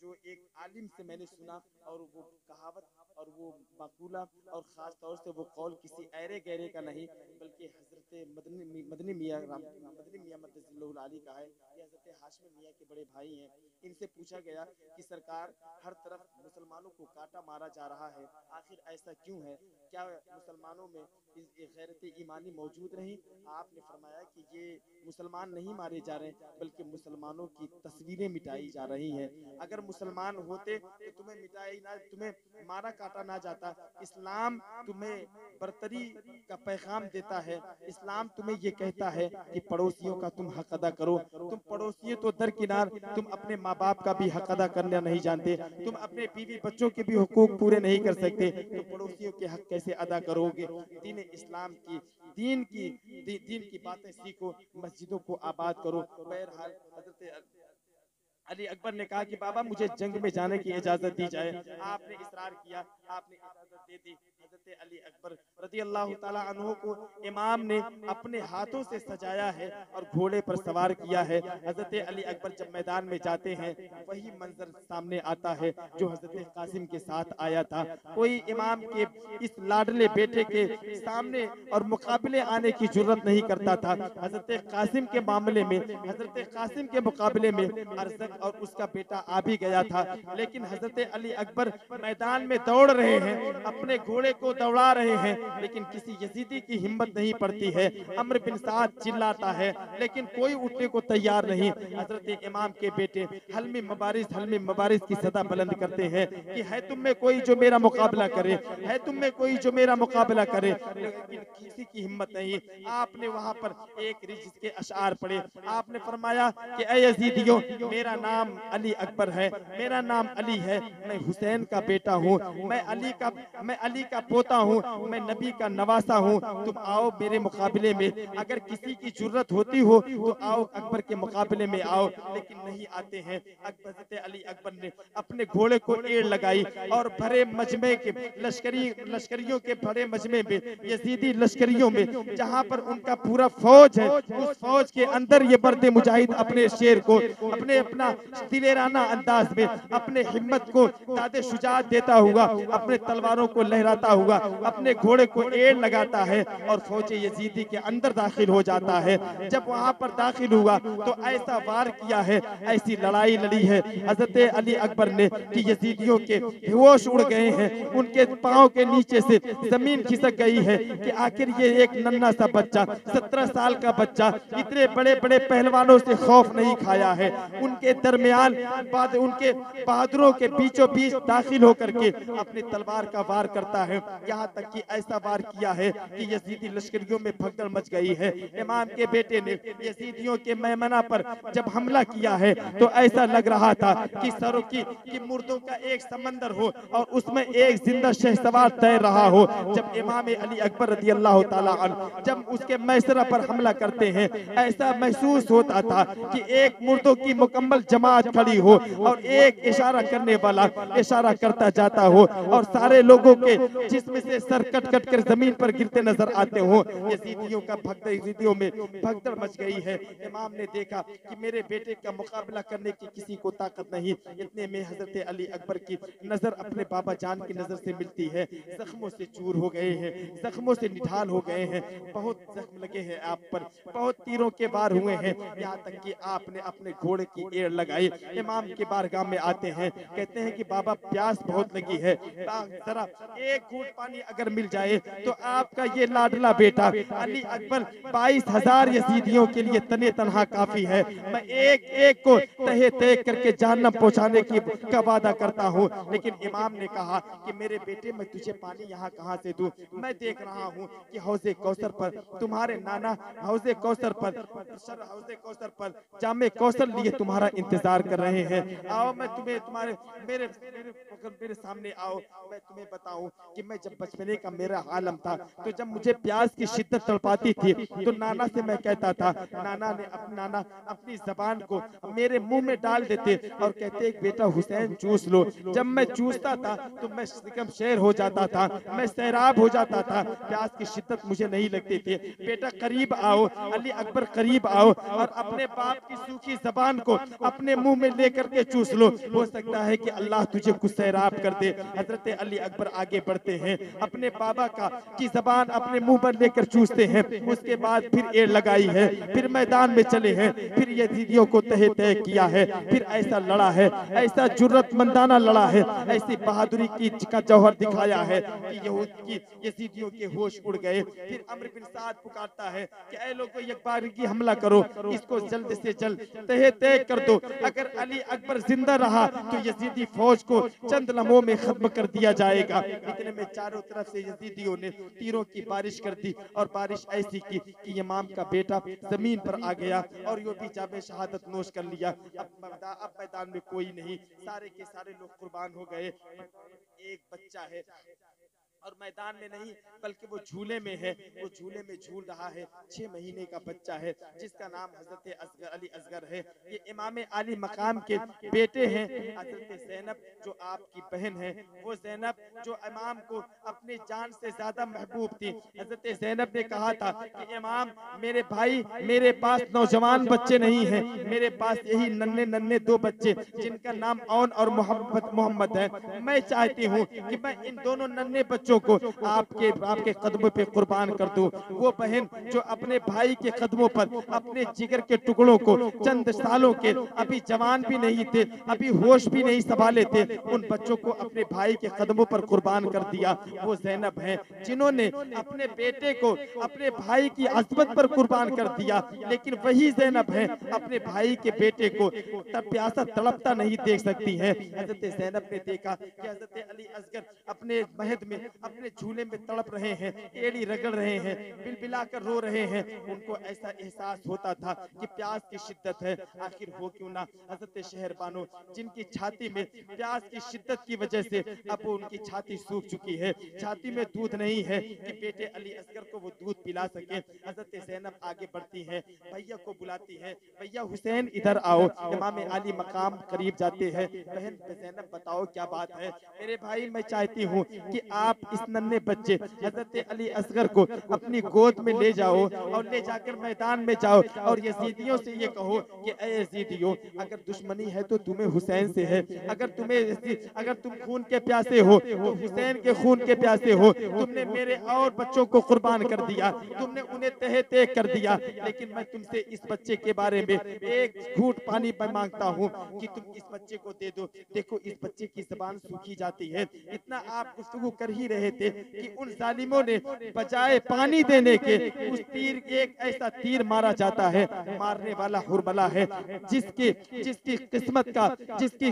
जो एक आलिम से मैंने सुना, और वो कहावत और वो मकूला और ख़ास तौर से वो कौल किसी ऐरे गहरे का नहीं बल्कि हजरत मदनी मियाँ मद्दसिल्लहुल आली का है। ये हजरत हाशमी मियाँ के बड़े भाई हैं। इनसे पूछा गया कि सरकार, हर तरफ मुसलमानों को काटा मारा जा रहा है, आखिर ऐसा क्यों है? क्या मुसलमानों में गैरत ईमानी मौजूद नहीं? आपने फरमाया कि ये मुसलमान नहीं मारे जा रहे बल्कि मुसलमानों की तस्वीरें मिटाई जा रही हैं। अगर मुसलमान होते तो तुम्हें मारा काटा ना जाता। इस्लाम तुम्हें बरतरी का पैगाम देता है। इस्लाम तुम्हें ये कहता है कि पड़ोसियों का तुम हक अदा करो। तुम पड़ोसी तो दरकिनार, तुम अपने माँ बाप का भी हक अदा करना नहीं जानते, तुम अपने बीवी बच्चों के भी हुकूक पूरे नहीं कर सकते, तो पड़ोसियों के हक कैसे अदा करोगे? दीन इस्लाम की दीन की बातें सीखो, मस्जिदों को आबाद करो। बहरहाल हजरत अली अकबर ने कहा कि बाबा मुझे जंग में जाने की इजाजत दी जाए। आपने इसरार किया, आपने इजाजत दे दी। हजरत अली अकबर रज़ी अल्लाह ताला अन्हु को इमाम ने अपने हाथों से सजाया है और घोड़े पर सवार किया है। हजरत अली अकबर जब मैदान में जाते हैं, वही मंजर सामने आता है जो हजरत कासिम के साथ आया था। कोई इमाम के इस लाडले बेटे के सामने और मुकाबले आने की जुर्रत नहीं करता था। हजरत कासिम के मामले में, हजरत कासिम के मुकाबले में अरज़क और उसका बेटा आ भी गया था, लेकिन हजरत अली अकबर मैदान में दौड़ रहे हैं, अपने घोड़े को दौड़ा रहे हैं, लेकिन किसी यजीदी की हिम्मत नहीं पड़ती है। अम्र बिन साद चिल्लाता है, लेकिन कोई उठने को तैयार नहीं। हजरत इमाम के बेटे हल्मी मबारिस की सदा बुलंद करते हैं कि है तुम में कोई जो मेरा मुकाबला करे, है तुम में कोई जो मेरा मुकाबला करे, लेकिन किसी की हिम्मत नहीं। आपने वहां पर एक रिज के अशार पढ़े। आपने फरमाया कि ऐ यजीदियों, मेरा नाम अली अकबर है, मेरा नाम अली है, मैं हुसैन का बेटा हूँ, मैं अली का पोता हूँ, मैं नबी का नवासा हूँ। तुम आओ मेरे मुकाबले में, अगर किसी की जरूरत होती हो तो आओ अकबर के मुकाबले में आओ, लेकिन नहीं आते हैं। हज़रत अली अकबर ने अपने घोड़े को एड़ लगाई और भरे मजमे के लश्करियों के भरे मजमे में, यजीदी लश्करियों में जहाँ पर उनका पूरा फौज है, उस फौज के अंदर ये बर्दे मुजाहिद अपने शेर को अपना दिलेराना अंदाज में, अपने हिम्मत को दादे शुजात देता हुआ, अपने तलवारों को लहराता हुआ, अपने घोड़े को एड़ लगाता है और फौज यजीदी के अंदर दाखिल हो जाता है। जब वहां पर दाखिल हुआ तो ऐसा वार किया है, ऐसी लड़ाई लड़ी है हजरत अली अकबर ने कि यजीदियों के होश उड़ गए हैं, उनके पांव के नीचे से जमीन खिसक गई है कि आखिर ये एक नन्हा सा बच्चा, 17 साल का बच्चा, इतने बड़े बड़े पहलवानों से खौफ नहीं खाया है। उनके दरमियान उनके बहादुरों के बीचों बीच दाखिल होकर के अपनी तलवार का वार करता है। यहाँ तक कि ऐसा वार किया है कि यजीदी लश्करियों में भगदड़ मच गई है। इमाम के बेटे ने यजीदियों के मेमना पर जब हमला किया है तो ऐसा लग रहा था कि सरों की मुर्दों का एक समंदर हो और उसमें एक जिंदा शहसवार तैर रहा हो। जब इमाम अली अकबर रज़ी अल्लाह ताला अन्हु जब उसके मैसरा पर हमला करते हैं, ऐसा महसूस होता था कि एक मुर्दों की मुकम्मल जमात खड़ी हो और एक इशारा करने वाला इशारा करता जाता हो और सारे लोगों के जिसमें से सर कट कट कर जमीन पर गिरते नजर आते हो। यजीदियों का भगदड़, यजीदियों में भगदड़ मच गई है। इमाम ने देखा कि मेरे बेटे का मुकाबला करने की किसी को ताकत नहीं। इतने में हजरत अली अकबर की नजर अपने बाबा जान की नजर से मिलती है। जख्मों से चूर हो गए हैं, जख्मों से निढाल हो गए हैं, बहुत जख्म लगे हैं आप पर, बहुत तीरों के वार हुए हैं, यहाँ तक कि आपने अपने घोड़े की एड़ लगाई। इमाम के बारगाह में आते हैं, कहते हैं कि बाबा प्यास बहुत लगी है, जरा एक घूंट पानी अगर मिल जाए तो आपका ये लाडला बेटा अली अकबर 22,000 यजीदियों के लिए तने तनहा काफी है। मैं एक एक को तहे तहे करके जहन्नम पहुंचाने की का वादा करता हूँ। लेकिन इमाम ने कहा कि मेरे बेटे मैं तुझे पानी यहाँ कहाँ से दूं? मैं देख रहा हूँ कि हौजे कौसर पर तुम्हारे नाना हौजे कौसर पर हौजे कौसर पर जामे कौसर लिए तुम्हारा इंतजार कर रहे हैं। आओ मैं तुम्हें तुम्हारे मेरे मेरे सामने आओ, मैं तुम्हें बताऊं कि मैं जब बचपने का मेरा आलम था तो जब मुझे प्यास की शिद्दत तड़पाती थी तो नाना से मैं कहता था, नाना अपनी जबान को मेरे मुंह में डाल देते और कहते बेटा हुसैन चूस लो। जब मैं चूसता था तो मैं सिकम शेर हो जाता था, मैं सैराब हो जाता था, प्यास की शिद्दत मुझे नहीं लगती थी। बेटा करीब आओ, अली अकबर करीब आओ और अपने बाप की सूखी जबान को अपने मुंह में लेकर के चूस लो, हो सकता है कि अल्लाह तुझे कुछ सैराब कर दे। हजरत अली अकबर आगे बढ़ते हैं, अपने बाबा की जबान अपने मुंह पर लेकर चूसते हैं। उसके बाद फिर एड़ लगाई है, फिर मैदान में चले हैं, फिर यजीदियों को तहे तय किया है, फिर ऐसा लड़ा है, ऐसा जुर्रतमंदाना लड़ा है, ऐसी बहादुरी का जौहर दिखाया है कि यहूद की यजीदियों के होश उड़ गए। फिर अम्र बिन साद पुकारता है कि ऐ लोगों एक बार की हमला करो, इसको जल्द से जल्द तहे तय कर दो। अगर अली अकबर जिंदा रहा तो यजीदी फौज को चंद लम्हों में खत्म कर दिया जाएगा। इतने में चारों तरफ से यजीदियों ने तीरों की बारिश कर दी और बारिश ऐसी की कि इमाम का बेटा जमीन पर आ गया और यो भी जामे शहादत नोश कर लिया। अब मैदान में कोई नहीं, सारे के सारे लोग कुर्बान हो गए। एक बच्चा है और मैदान में नहीं बल्कि वो झूले में है, वो झूले में झूल रहा है। 6 महीने का बच्चा है जिसका नाम हजरत अली असगर है। ये इमाम आली मकाम के बेटे हैं। हजरत ज़ैनब जो आपकी बहन है, वो ज़ैनब जो इमाम को अपनी जान से ज्यादा महबूब थी। हजरत ज़ैनब ने कहा था कि इमाम मेरे भाई, मेरे पास नौजवान बच्चे नहीं हैं, मेरे पास यही नन्हे नन्हे 2 बच्चे जिनका नाम औन और मोहम्मद है। मैं चाहती हूँ कि मैं इन दोनों नन्हे बच्चों को आपके कदमों पे कुर्बान कर दूं। वो बहन जो अपने भाई के कदमों पर अपने जिगर के टुकड़ों को चंद सालों के, अभी जवान भी नहीं थे, अभी होश भी नहीं संभाले थे, उन बच्चों को अपने भाई के कदमों पर कुर्बान कर दिया। वो ज़ैनब है जिन्होंने अपने बेटे को अपने भाई की अज़मत पर कुर्बान कर दिया। लेकिन वही ज़ैनब है अपने भाई के बेटे को प्यासा तड़पता नहीं देख सकती है। हजरत ज़ैनब ने देखा कि हजरत अली असगर अपने महद में अपने झूले में तड़प रहे हैं, एड़ी रगड़ रहे हैं, बिलबिला कर रो रहे हैं। उनको ऐसा एहसास होता था कि प्यास की शिद्दत है, आखिर हो क्यों ना। हजरत शहरबानो जिनकी छाती में प्यास की शिद्दत की वजह से अब उनकी छाती सूख चुकी है, छाती में दूध नहीं है कि बेटे अली असगर को वो दूध पिला सके। हजरत ज़ैनब आगे बढ़ती है, भैया को बुलाती है, भैया हुसैन इधर आओ। इमाम आली मकाम करीब जाते हैं। बहन ज़ैनब बताओ क्या बात है? मेरे भाई मैं चाहती हूँ कि आप इस नन्हे बच्चे हजरत अली असगर को अपनी गोद में ले जाओ और ले जाकर मैदान में जाओ और यजीदियों से ये कहो कि ऐ यजीदियों, अगर दुश्मनी है तो तुम्हें हुसैन से है, अगर तुम खून के प्यासे हो तो हुसैन के खून के प्यासे हो। तुमने मेरे और बच्चों को कुर्बान कर दिया, तुमने उन्हें तहे तहे कर दिया, लेकिन मैं तुमसे इस बच्चे के बारे में एक घूंट पानी मांगता हूँ कि तुम इस बच्चे को दे दो। देखो इस बच्चे की जबान सूखी जाती है। इतना आप गुफ्तगू कर ही रहे थे कि उन जालिमों ने बजाय पानी देने के उस तीर, एक ऐसा तीर मारा जाता है, मारने वाला हुरबला है जिसकी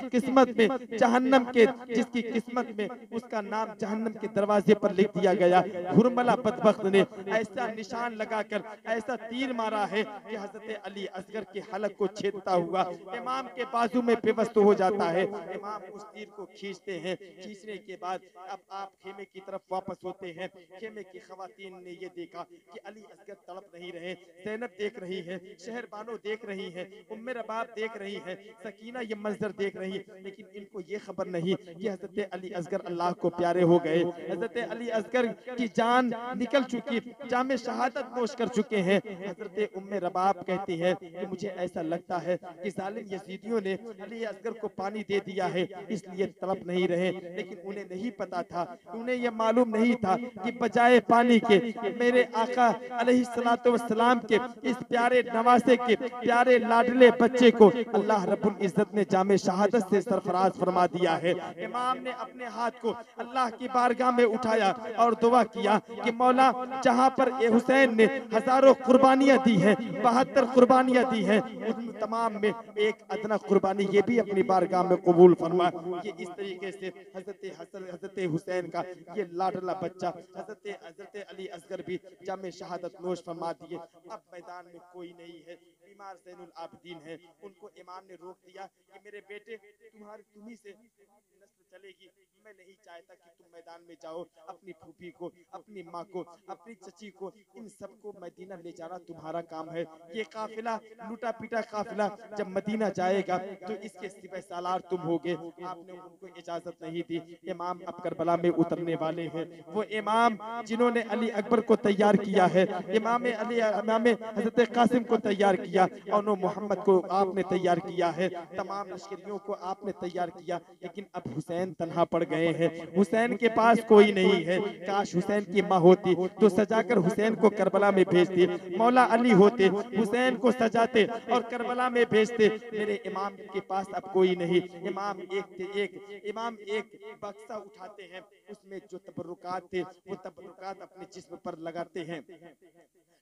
किस्मत में जहन्नम के, जिसकी किस्मत में उसका नाम जहन्नम के दरवाजे पर लिख दिया गया। हुरमला बदबख्त ने ऐसा निशान लगाकर ऐसा तीर मारा है कि हजरत अली असगर के हलक को छेदता हुआ इमाम के बाजू में बेबस हो जाता है। इमाम उस तीर को खींचते हैं, खींचने के बाद अब आप खेमे की तरफ वापस होते हैं, खेमे की खवातीन ने ये देखा कि अली असगर तड़प नहीं रहे। ज़ैनब देख रही है, शहर बानो देख रही है, उम्मे रबाब देख रही है, सकीना ये मंजर देख रही है, लेकिन इनको ये खबर नहीं कि हजरत अली असगर अल्लाह को प्यारे हो गए। हजरत अली असगर की जान निकल चुकी, जामे शहादत नोश कर चुके हैं। हजरत उम्मे रबाब कहती है कि मुझे ऐसा लगता है कि जालिम यजीदियों ने अली असगर को पानी दे दिया है, इसलिए तड़प नहीं रहे। लेकिन उन्हें नहीं पता था, उन्हें यह मालूम नहीं था कि बजाय पानी के मेरे आका अलैहिस्सलातु वस्सलाम के इस प्यारे नवासे के प्यारे लाडले बच्चे को अल्लाह रब्बुल इज्जत ने जामे शहादत से सरफराज फरमा दिया है। इमाम ने अपने हाथ को अल्लाह की बारगाह में उठाया और दुआ किया कि मौला, जहां पर ये हुसैन ने हजारों कुर्बानियां दी हैं, 72 कुर्बानियां दी हैं, उन तमाम में एक अदना कुर्बानी ये भी अपनी बारगाह में कबूल फरमा। ये इस तरीके से हजरत हुसैन का ये लाडला बच्चा हजरत अली असगर भी जामे शहादत नोश फरमा दिए। अब मैदान में कोई नहीं है, बीमार ज़ैनुल आबिदीन है। उनको इमाम ने रोक दिया कि मेरे बेटे, तुम्ही से नस्ल चलेगी, मैं नहीं चाहता कि तुम मैदान में जाओ। अपनी फूफी को, अपनी माँ को, अपनी चची को, इन सबको मदीना ले जाना तुम्हारा काम है। ये काफिला, लूटा पीटा काफिला जब मदीना जाएगा तो इसके सिपह सालार तुम होगे। आपने उनको इजाजत नहीं दी। इमाम अब करबला में उतरने वाले हैं, वो इमाम जिन्होंने अली अकबर को तैयार किया है, इमाम हजरत कासिम को तैयार किया, और मोहम्मद को आपने तैयार किया है, तमाम लश्करियों को आपने तैयार किया, लेकिन अब हुसैन तन्हा पड़ गए हैं। हुसैन के पास कोई नहीं है। काश हुसैन की माँ होती तो सजाकर हुसैन को करबला में भेजती। मौला अली होते, हुसैन को सजाते और करबला में भेजते। मेरे इमाम के पास अब कोई नहीं। इमाम एक बक्सा उठाते हैं, उसमें जो तबरुकात थे वो तबरुकात अपने जिस्म पर लगाते हैं।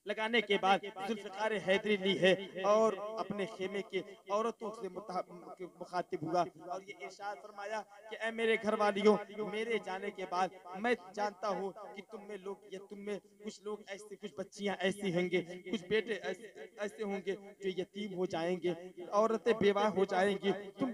लगाने के बाद जुल्फ़िकार हैदरी ली है और अपने खेमे के औरतों से मुखातिब हुआ और ये इरशाद फरमाया कि ऐ मेरे घर वालियों, मेरे जाने के बाद मैं जानता हूँ कि तुम में कुछ लोग ऐसे, कुछ बच्चियां ऐसी होंगे, कुछ बेटे ऐसे होंगे जो यतीम हो जाएंगे, औरतें बेवाह हो जाएंगी, तुम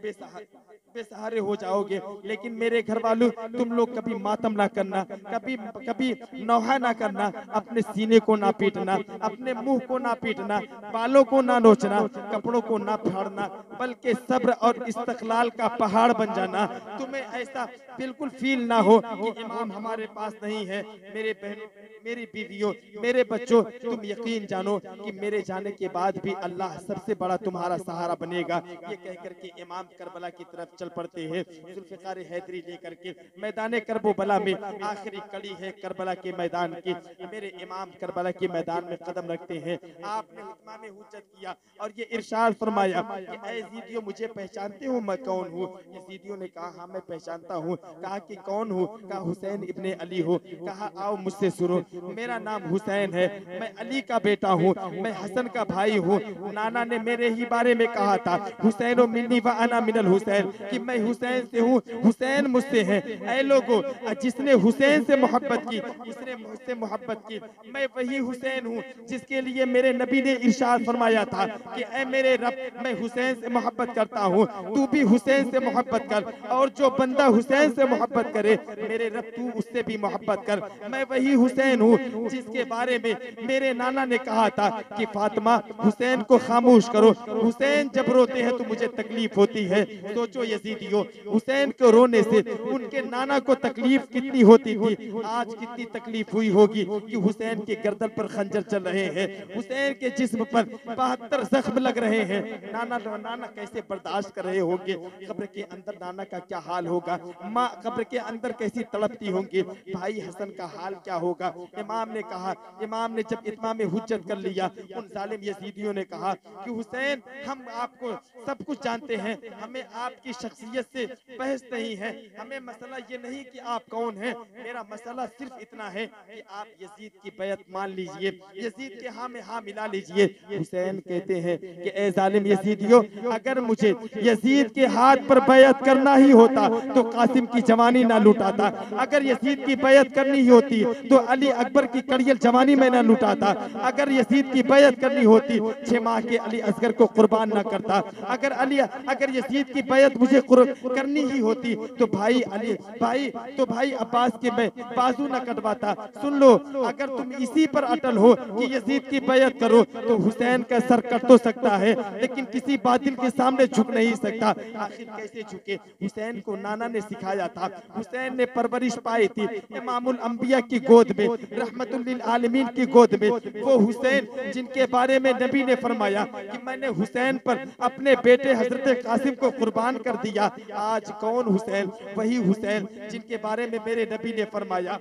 बेसहारे हो जाओगे। लेकिन मेरे घर वालों, तुम लोग कभी मातम ना करना, कभी नौहा ना करना, अपने सीने को ना पीटना, अपने मुंह को ना पीटना, बालों को ना नोचना, कपड़ों को ना फाड़ना, बल्कि सब्र और इस्तक़लाल का पहाड़ बन जाना। तुम्हें ऐसा बिल्कुल फील ना हो कि इमाम हमारे पास नहीं है। मेरे बहनों, मेरी बीवियों, मेरे बच्चों, तुम यकीन जानो कि मेरे जाने के बाद भी अल्लाह सबसे बड़ा तुम्हारा सहारा बनेगा। ये कहकर के इमाम करबला की तरफ चल पड़ते हैं, जुल्फ़िकार हैदरी लेकर के। मैदान करबला में आखिरी कड़ी है करबला के मैदान की। मेरे इमाम करबला के मैदान में कदम रखते हैं। आपने इत्माम हुज्जत किया और ये इरशाद फरमाया कि ऐ यज़ीदियों, मुझे पहचानते हो मैं कौन हूँ? यज़ीदियों ने कहा हाँ मैं पहचानता हूँ। कहा कि कौन हूँ? कहा हुसैन इब्ने अली हो। कहा आओ मुझसे सुनो, मेरा नाम हुसैन है, मैं अली का बेटा हूँ, मैं हसन का भाई हूँ। नाना ने मेरे ही बारे में कहा था, हुसैनो मिन्नी व अना मिनल हुसैन, कि मैं हुसैन से हूँ, हुसैन मुझसे है। ऐ लोगों, जिसने हुसैन से मोहब्बत की, उसने मुझसे मोहब्बत की। मैं वही हुसैन हूँ जिसके लिए मेरे नबी ने इरशाद फरमाया था कि ऐ मेरे रब, मैं हुसैन से मोहब्बत करता हूँ, तू भी हुसैन से मोहब्बत कर, और जो बंदा हुसैन से मोहब्बत करे मेरे रब तू उससे भी मोहब्बत कर। मैं वही हुसैन हूँ जिसके बारे में मेरे नाना ने कहा था कि फातिमा, हुसैन को खामोश करो, हुसैन जब रोते हैं तो मुझे तकलीफ होती है। सोचो यजीदियों, हुसैन को रोने से उनके नाना को तकलीफ कितनी होती थी, आज कितनी तकलीफ हुई होगी कि हुसैन के गर्दन पर खंजर चल रहे हैं, हुसैन के जिस्म पर 72 जख्म लग रहे हैं। नाना कैसे बर्दाश्त कर रहे होंगे? कब्र के अंदर नाना का क्या हाल होगा? माँ कब्र के अंदर कैसी तड़पती होंगी? भाई हसन का हाल क्या होगा? इमाम ने कहा, इमाम ने जब इत्माम हुज्जत कर लिया, उन जालिम यजीदियों ने कहा कि हुसैन, हम आपको सब कुछ जानते हैं, हमें आपकी शख्सियत से बहस नहीं है, हमें मसला ये नहीं कि आप कौन हैं, मेरा मसला सिर्फ इतना है कि आप यजीद की बैत मान लीजिए, यजीद के हाँ में हाँ मिला लीजिए। हुसैन कहते हैं कि ए जालिम यजीदियों, अगर मुझे यजीद के हाथ पर बैत करना ही होता तो कासिम की जवानी ना लुटाता। अगर यजीद की बैयत करनी ही होती तो अली अकबर की कड़ियल जवानी में ना लुटाता। अगर यजीद की बैयत करनी होती 6 माह के अली असगर को कुर्बान ना करता। अगर यजीद की बैयत मुझे करनी ही होती तो भाई अब्बास के मैं बाजू न कटवाता। सुन लो, अगर तुम इसी पर अटल हो कि यजीद की बैयत करो तो हुसैन का सर कट तो सकता है लेकिन किसी बातिल के सामने झुक नहीं सकता। आखिर कैसे झुके? हुसैन को नाना ने सिखाया था, हुसैन ने परवरिश पाई थी इमामुल अंबिया की गोद में, रहमतुल लिल आलमीन की गोद में। वो हुसैन जिनके बारे में नबी ने फरमाया कि मैंने हुसैन पर अपने बेटे हजरत कासिम को कुर्बान कर दिया। आज कौन हुसैन? वही हुसैन जिनके बारे में मेरे नबी ने फरमाया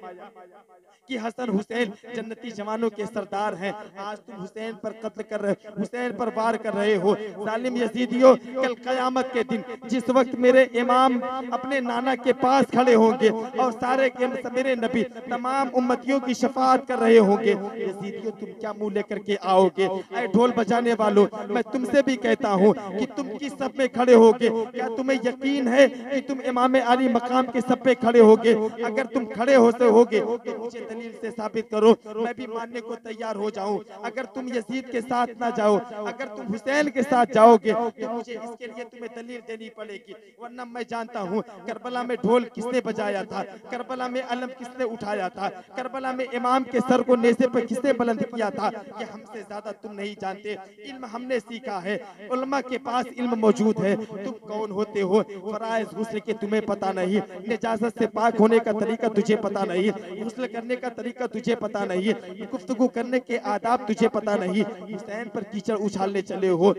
कि हसन हुसैन जन्नती जवानों के सरदार हैं। आज तुम हुसैन पर कत्ल कर रहे, हुसैन पर वार कर रहे हो। जालिम यजीदियों, कल कयामत के दिन जिस वक्त मेरे इमाम अपने नाना के पास खड़े होंगे और सारे के मेरे नबी तमाम उम्मतियों की शफाअत कर रहे होंगे, यजीदियों तुम क्या मुंह लेकर के आओगे? ऐ ढोल बजाने वालों, मैं तुमसे भी कहता हूँ कि तुम किस सब में खड़े होगे? क्या तुम्हें यकीन है कि तुम इमाम अली मकाम के सब पे खड़े होगे? अगर तुम खड़े होगे तो मुझे दलील से साबित करो, मैं भी मानने को तैयार हो जाऊं। अगर तुम यजीद के साथ ना जाओ, अगर तुम हुसैन के साथ जाओगे तो मुझे इसके लिए तुम्हें दलील देनी पड़ेगी। वरना मैं जानता हूं करबला में ढोल किसने बजाया था, करबला में अलम किसने उठाया था, करबला में इमाम के सर को नेज़े पर किसने बुलंद किया था, ये हमसे ज्यादा तुम नहीं जानते। इल्म हमने सीखा है, उलमा के पास इल्म मौजूद है। तुम कौन होते हो? फराइज गुस्ल के तुम्हें पता नहीं, निजाजत से पाक होने का तरीका तुझे पता नहीं, गुस्ल करने का तरीका तुझे पता नहीं, गुफ्तगू करने के आदाब तुझे पता नहीं। हुसैन पर कीचड़ उछालने चले हो,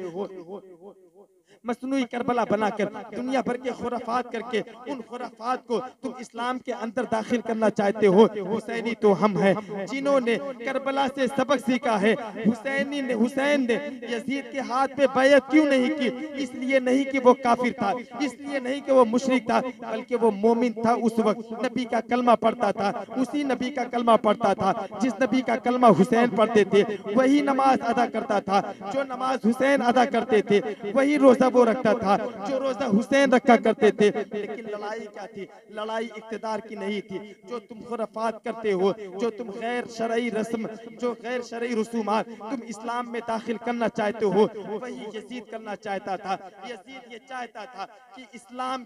मसनूई करबला बनाकर दुनिया भर के खुराफात करके उन खुराफात को तुम इस्लाम के अंदर दाखिल करना चाहते हो। हुसैनी तो हम हैं जिन्होंने करबला से सबक सीखा है। हुसैन ने यजीद के हाथ पे बैयत क्यों नहीं की? इसलिए नहीं कि वो काफिर था, इसलिए नहीं कि वो मुशरिक था, बल्कि वो मोमिन था। उस वक्त नबी का कलमा पढ़ता था, उसी नबी का कलमा पढ़ता था जिस नबी का कलमा हुसैन पढ़ते थे, वही नमाज अदा करता था जो नमाज हुसैन अदा करते थे, वही रोजा वो रखता था जो रोजा हुसैन रखा करते थे। लेकिन लड़ाई क्या थी? लड़ाई इक्तिदार की नहीं थी। जो तुम खुराफात करते हो, जो तुम गैर शरई रस्म, जो गैर शरई रसूमात तुम इस्लाम में दाखिल करना चाहते हो, वही यजीद करना चाहता था। यजीद ये चाहता था कि इस्लाम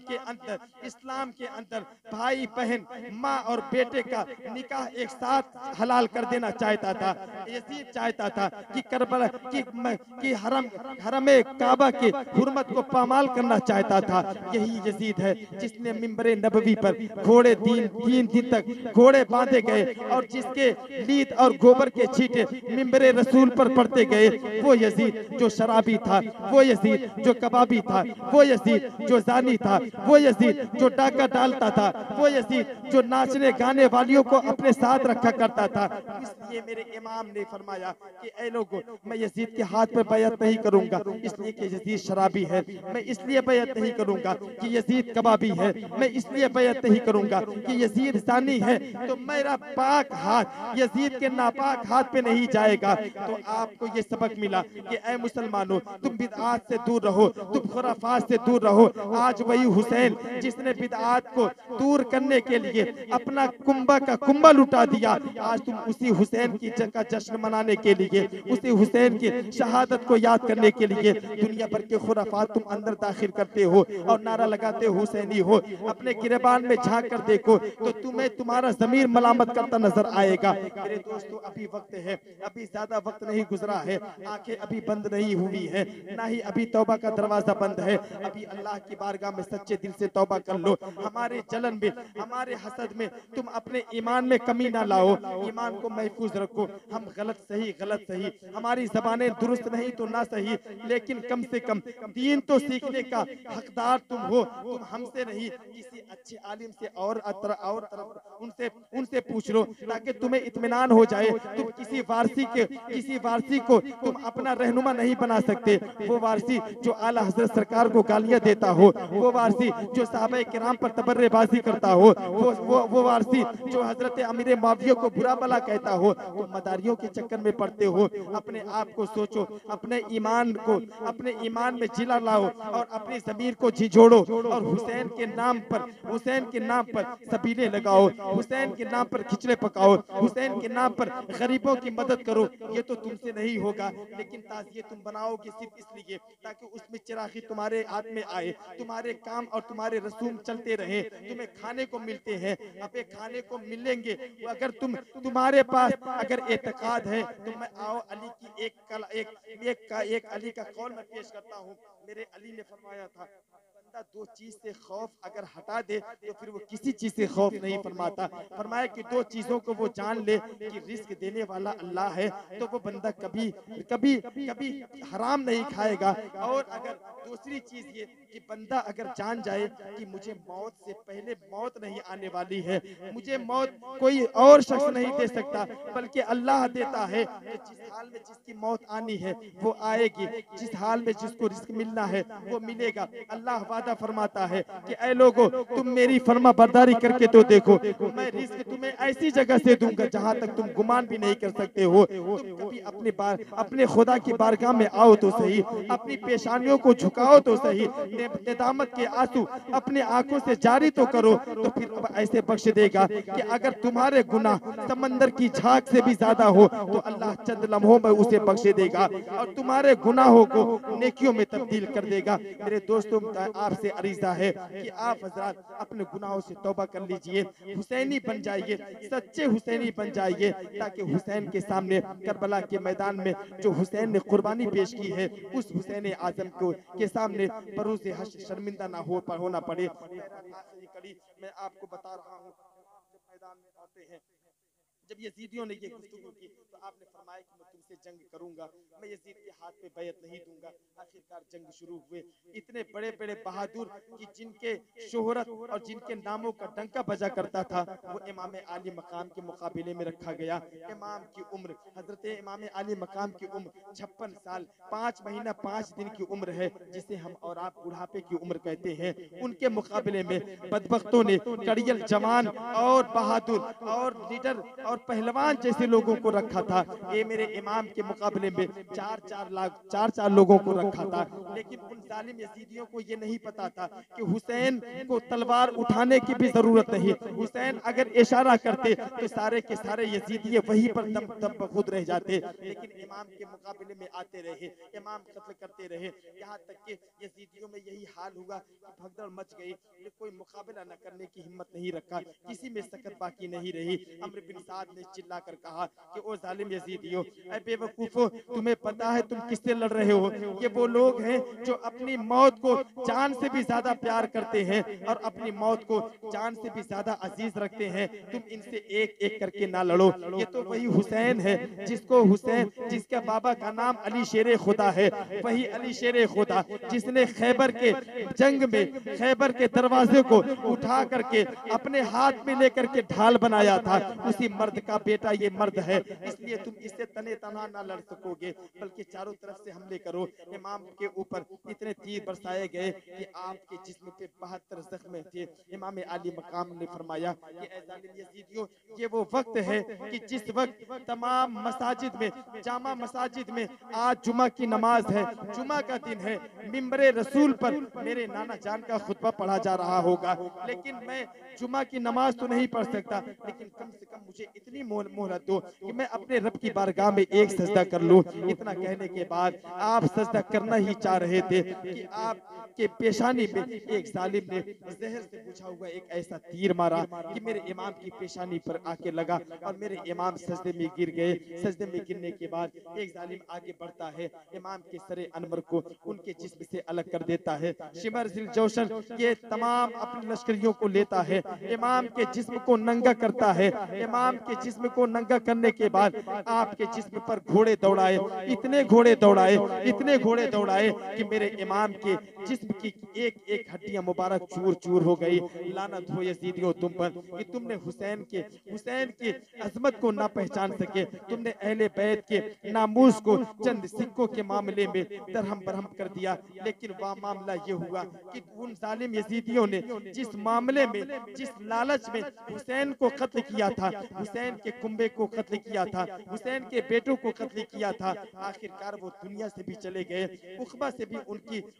के अंदर भाई बहन, माँ और बेटे का निकाह एक साथ हलाल कर देना चाहता था। यजीद चाहता था कि करबला की हरम काबा के हुर्मत को पामाल करना चाहता था। यही यजीद है जिसने मिंबरे नबवी पर घोड़े 3 दिन तक घोड़े बांधे गए और जिसके लीद और गोबर के छींटे मिंबरे रसूल पर पड़ते गए। वो यजीद जो शराबी था, वो यजीद जो कबाबी था, वो यजीद जो जानी था, वो यजीद जो डाका डालता था, वो यजीद जो नाचने गाने वालियों को अपने साथ रखा करता था। इसलिए मेरे इमाम ने फरमाया कि ऐ लोगों, मैं यजीद के हाथ पर बैयत नहीं करूंगा इसलिए कि यजीद शराबी है, मैं इसलिए बैयत नहीं करूंगा कि यजीद कबाबी है, मैं इसलिए बैयत नहीं करूंगा कि यजीद जानी है, तो मेरा पाक हाथ यजीद के नापाक हाथ पे नहीं जाएगा। तो आपको ये सबक मिला कि ऐ मुसलमानों, तुम बिदआत से दूर रहो, तुम खुराफात से दूर रहो। आज वही हुसैन जिसने बिदआत को दूर करने के लिए अपना कुंभा का कुंभा लुटा दिया, आज तुम उसी हुसैन की का जश्न मनाने के लिए, उसी हुसैन की शहादत को याद करने के लिए दुनिया भर के खुराफात तुम अंदर दाखिल करते हो और नारा लगाते हो हुसैनी हो। अपने गिरबान में झांक कर देखो तो तुम्हें तुम्हारा ज़मीर मलामत करता नजर आएगा। मेरे दोस्तों, अभी वक्त है, अभी ज्यादा वक्त नहीं गुजरा है, आंखें अभी बंद नहीं हुई है, ना ही अभी तौबा का दरवाजा बंद है। अभी अल्लाह की बारगाह में सच्चे दिल से तौबा कर लो। हमारे जलन में, हमारे हसद में तुम अपने ईमान में कमी ना लाओ, ईमान को महफूज रखो। हम गलत सही, हमारी जबानें दुरुस्त नहीं तो ना सही, लेकिन कम से कम दीन तो सीखने का हकदार तुम हो। तुम हमसे नहीं, किसी अच्छे आलिम से और उनसे पूछ लो ताकि तुम्हें इत्मीनान हो जाए। तुम किसी वारसी को तुम अपना रहनुमा नहीं बना सकते। वो वारसी जो आला हजरत सरकार को गालियां देता हो, वो वारसी जो साहबे किराम पर तबर्रेबाजी करता हो, वो वो वारसी जो हजरत अमीर मुआविया को बुरा भला कहता हो, तो मदारियों के चक्कर में पड़ते हो। अपने आप को सोचो, अपने ईमान में जिला लाओ और अपनी ज़मीर को झिझोड़ो और हुसैन के नाम पर सबीले लगाओ, हुसैन के नाम पर खिचड़े पकाओ, हुसैन के नाम पर गरीबों की मदद करो। ये तो तुमसे नहीं होगा, लेकिन ताज़िए तुम बनाओगे सिर्फ इसलिए ताकि उसमें चिरागी तुम्हारे हाथ में आए, तुम्हारे काम और तुम्हारे रसूम चलते रहे, तुम्हें खाने को मिलते हैं, अबे खाने को मिलेंगे। अगर तुम्हारे पास अगर एतकाद है तो मैं आओ अली की एक अली का कौल मैं पेश करता हूँ। मेरे अली ने फरमाया था, बंदा दो चीज से खौफ अगर हटा दे तो फिर वो किसी चीज से खौफ नहीं फरमाता। फरमाया कि दो चीजों को वो जान ले कि रिस्क देने वाला अल्लाह है, तो वो बंदा कभी कभी कभी हराम नहीं खाएगा। और अगर दूसरी चीज ये कि बंदा अगर जान जाए कि मुझे मौत से पहले मौत नहीं आने वाली है, मुझे मौत कोई और शख्स नहीं दे सकता बल्कि अल्लाह देता है, तो जिस हाल में जिसकी मौत आनी है वो आएगी, जिस हाल में जिसको रिस्क मिलना है वो मिलेगा। अल्लाह वादा फरमाता है कि ऐ लोगों, तुम मेरी फरमा बरदारी करके तो देखो, मैं रिस्क तुम्हें ऐसी जगह से दूंगा जहां तक तुम गुमान भी नहीं कर सकते हो। तुम कभी अपने खुदा की बारगाह में आओ तो सही, अपनी पेशानियों को झुकाओ तो सही, नेदामत के आंसू अपने आंखों से जारी तो करो, तो फिर अब ऐसे बख्श देगा कि अगर तुम्हारे गुनाह समंदर की झाग से भी ज्यादा हो तो अल्लाह चंद लम्हों में उसे बख्शे देगा और तुम्हारे गुनाहों को नेकियों में तब्दील कर देगा। मेरे दोस्तों, आपसे अरीजा है कि आप हजरात अपने गुनाहों से तौबा कर लीजिए, हुसैनी बन जाइए, सच्चे हुसैनी बन जाइए, ताकि हुसैन के सामने करबला के मैदान में जो हुसैन ने कुर्बानी पेश की है उस हुसैन आजम को के सामने बरूज़े हश्र शर्मिंदा ना होना पड़े। आखिरी कड़ी मैं आपको बता रहा हूँ, जब मैदान में आते हैं, जब यजीदियों ने ये गुफ्तगू की तो आपने फरमाया कि मैं तुमसे जंग करूंगा, मैं यजीद के हाथ पे बैत नहीं दूंगा। आखिरकार जंग शुरू हुए। इतने बड़े बड़े बहादुर कि जिनके शोहरत और जिनके नामों का डंका बजा करता था वो इमाम आली मकाम के मुकाबले में रखा गया। इमाम की उम्र, हजरत इमाम आली मकाम की उम्र 56 साल 5 महीना 5 दिन की उम्र है, जिसे हम और आप बुढ़ापे की उम्र कहते हैं। उनके मुकाबले में बदबख्तों ने कड़ियल जवान और बहादुर और लीडर और पहलवान जैसे लोगों को रखा था। ये मेरे इमाम के मुकाबले में 4 लोगों को रखा था। लेकिन उन जालिम यजीदियों को ये नहीं पता था कि हुसैन को तलवार उठाने की भी जरूरत नहीं। हुसैन अगर इशारा करते तो सारे के सारे यजीदी वहीं पर दम खुद रह जाते। लेकिन इमाम के मुकाबले में आते रहे, इमाम कत्ल करते रहे, यहाँ तक कि यजीदियों में यही हाल हुआ कि भगदड़ मच गई। कोई मुकाबला न करने की हिम्मत नहीं रखा, किसी में सकत बाकी नहीं रही। अम्र बिन साद ने चिल्ला कर कहा कि ओ जालिम यजीदियों, ऐ बेवकूफो, तुम्हें पता है तुम किससे लड़ रहे हो? ये वो लोग हैं जो अपनी मौत को जान से भी ज्यादा प्यार करते हैं और अपनी मौत को जान से भी ज्यादा अजीज रखते हैं। तुम इनसे एक एक करके ना लड़ो। ये तो वही हुसैन है जिसका बाबा का नाम अली शेर खुदा है, वही अली शेर खुदा जिसने खैबर के जंग में खैबर के दरवाजे को उठा करके अपने हाथ में लेकर के ढाल बनाया था। उसी मर्द का बेटा ये मर्द है, इसलिए तुम इससे तने तना ना लड़ सकोगे, बल्कि चारों तरफ से हमले करो। इमाम के ऊपर इतने तीर बरसाए गए कि आपके जिस्म पे 72 जख्म थे। इमाम आली मकाम ने फरमाया कि ऐ जालिम यजीदियों, ये वो वक्त है कि जिस वक्त तमाम मसाजिद में, जामा मसाजिद में आज जुमा की नमाज है, जुमा का दिन है, मिंबरे रसूल पर मेरे नाना जान का खुतबा पढ़ा जा रहा होगा, लेकिन मैं जुमा की नमाज तो नहीं पढ़ सकता, लेकिन कम से कम मुझे इतनी मोहलत दो कि मैं अपने रब की बारगाह में एक सजदा कर लूं। इतना कहने के बाद आप सजदा करना ही चाह रहे थे कि आपके पेशानी में एक जालिम ने जहर से बुझा हुआ एक ऐसा तीर मारा कि मेरे इमाम की पेशानी पर आके लगा और मेरे इमाम सजदे में गिर गए। सजदे में गिरने के बाद एक जालिम आगे बढ़ता है, इमाम के सरे अनवर को उनके जिस्म से अलग कर देता है। शिमर जिल जोशन ये तमाम अपनी लश्करियों को लेता है, इमाम के जिस्म को नंगा करता है, इमाम के आपके जिस्म को नंगा करने के बाद आपके जिस्म पर घोड़े दौड़ाए, इतने घोड़े दौड़ाए, इतने घोड़े दौड़ाए कि मेरे इमाम के जिस्म की एक एक हड्डियां मुबारक चूर चूर हो गई। लानत हो यजीदियों तुम पर कि तुमने हुसैन की अजमत को ना पहचान सके, तुमने अहले बैत के नामूस को चंद सिक्कों के मामले में दरहम बरहम कर दिया। लेकिन वह मामला ये हुआ कि उन जालिम यजीदियों ने जिस मामले में, जिस लालच में हुसैन को कत्ल किया था, हुसैन के कुंबे को कत्ल किया था, हुसैन के बेटों को कत्ल किया था, आखिरकार वो दुनिया से भी चले गए, उखबा से भी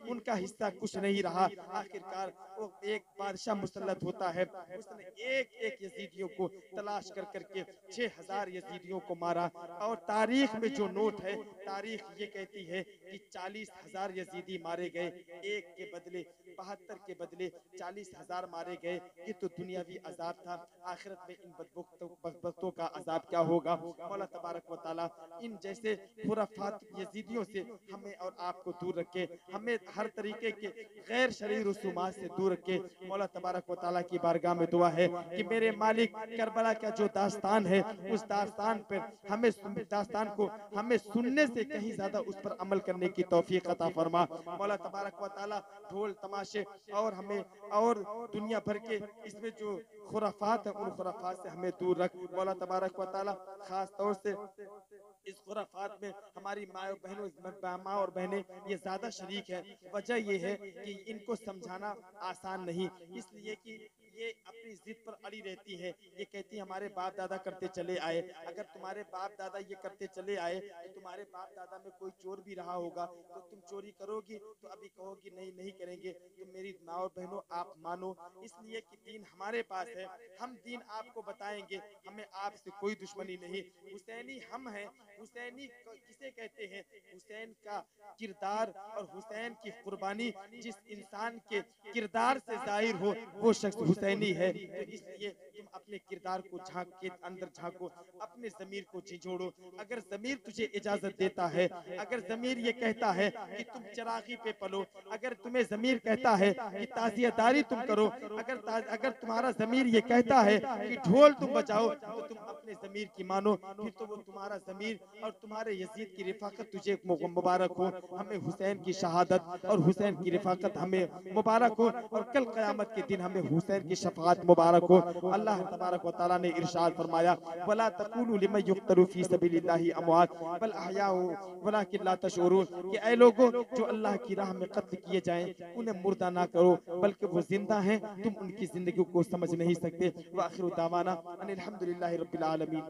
उनका हिस्सा कुछ नहीं रहा। आखिरकार वो एक बादशाह मुसल्लत होता है, उसने एक एक यजीदियों को तलाश कर करके 6000 यजीदियों को मारा। और तारीख में जो नोट है, तारीख ये कहती है कि 40,000 यजीदी मारे गए, एक के बदले 72 के बदले 40,000 मारे गए। ये तो दुनियावी अजाब था, आखिरत में इन बदबख्तों का अजाब क्या होगा। मौला तबारक व तआला इन जैसे खुराफात यजीदियों से हमें और आपको दूर रखे, हमें हर तरीके के गैर शरई रसूमात से दूर रखे। मौला तबारक व तआला की बारगाह में दुआ है कि मेरे मालिक करबला का जो दास्तान है, उस दास्तान पर हमें दास्तान को हमें सुनने से कहीं ज्यादा उस पर अमल करने की तौफीक अता फरमा। मौला तबारक व तआला ढोल तमाशे और हमें और दुनिया भर के इसमें जो खुराफात है, उन खुराफात से हमें दूर रख। मौला तबारक व तआला खास तौर से इस खुराफात में हमारी माँ और बहनें ये ज्यादा शरीक है। वजह ये है कि इनको समझाना आसान नहीं, इसलिए कि ये अपनी जिद पर अड़ी रहती है। ये कहती है हमारे बाप दादा करते चले आए, अगर तुम्हारे बाप दादा ये करते चले आए तो तुम्हारे बाप दादा में कोई चोर भी रहा होगा तो तुम चोरी करोगी तो अभी कहोगी नहीं नहीं करेंगे। तो मेरी माँ और बहनों आप मानो, इसलिए कि दीन हमारे पास है, हम दीन आपको बताएंगे, हमें आपसे कोई दुश्मनी नहीं। हुसैनी हम हैं, हुसैनी किसे कहते हैं? हुसैन का किरदार और हुसैन की कुर्बानी जिस इंसान के किरदार से जाहिर हो वो शख्स हुसैनी है। तो इसलिए तुम अपने किरदार को झांक के अंदर झांको, अपने जमीर को झिझोड़ो। अगर जमीर तुझे इजाजत देता है, अगर जमीर ये कहता है कि तुम चरागी पे पलो, अगर तुम्हें जमीर कहता है कि ताजियादारी तुम करो, अगर तुम्हारा जमीर ये कहता है कि ढोल तुम बजाओ, तो तुम अपने जमीर की मानो, फिर तो वो तुम्हारा जमीर और तुम्हारे यजीद की रिफाकत तुझे मुबारक हो। हमें हुसैन की शहादत और हुसैन की रिफाकत हमें मुबारक हो, और कल क़यामत के दिन हमें हुसैन की शफाअत मुबारक हो। अल्लाह तबारक व तआला ने इरशाद फरमाया, वला तक़ूलू लिमन युक़तलू फ़ी सबीलिल्लाहि अमवात बल अहयाउ वलाकिन ला तशऊरून, कि ऐ लोगों जो अल्लाह की राह में कत्ल किए जाएं उन्हें मुर्दा ना करो, बल्कि वो जिंदा हैं, तुम उनकी जिंदगी को समझ नहीं सकते। व आखिरु दावाना अनिल हम्दुलिल्लाहि रब्बिल आलमीन।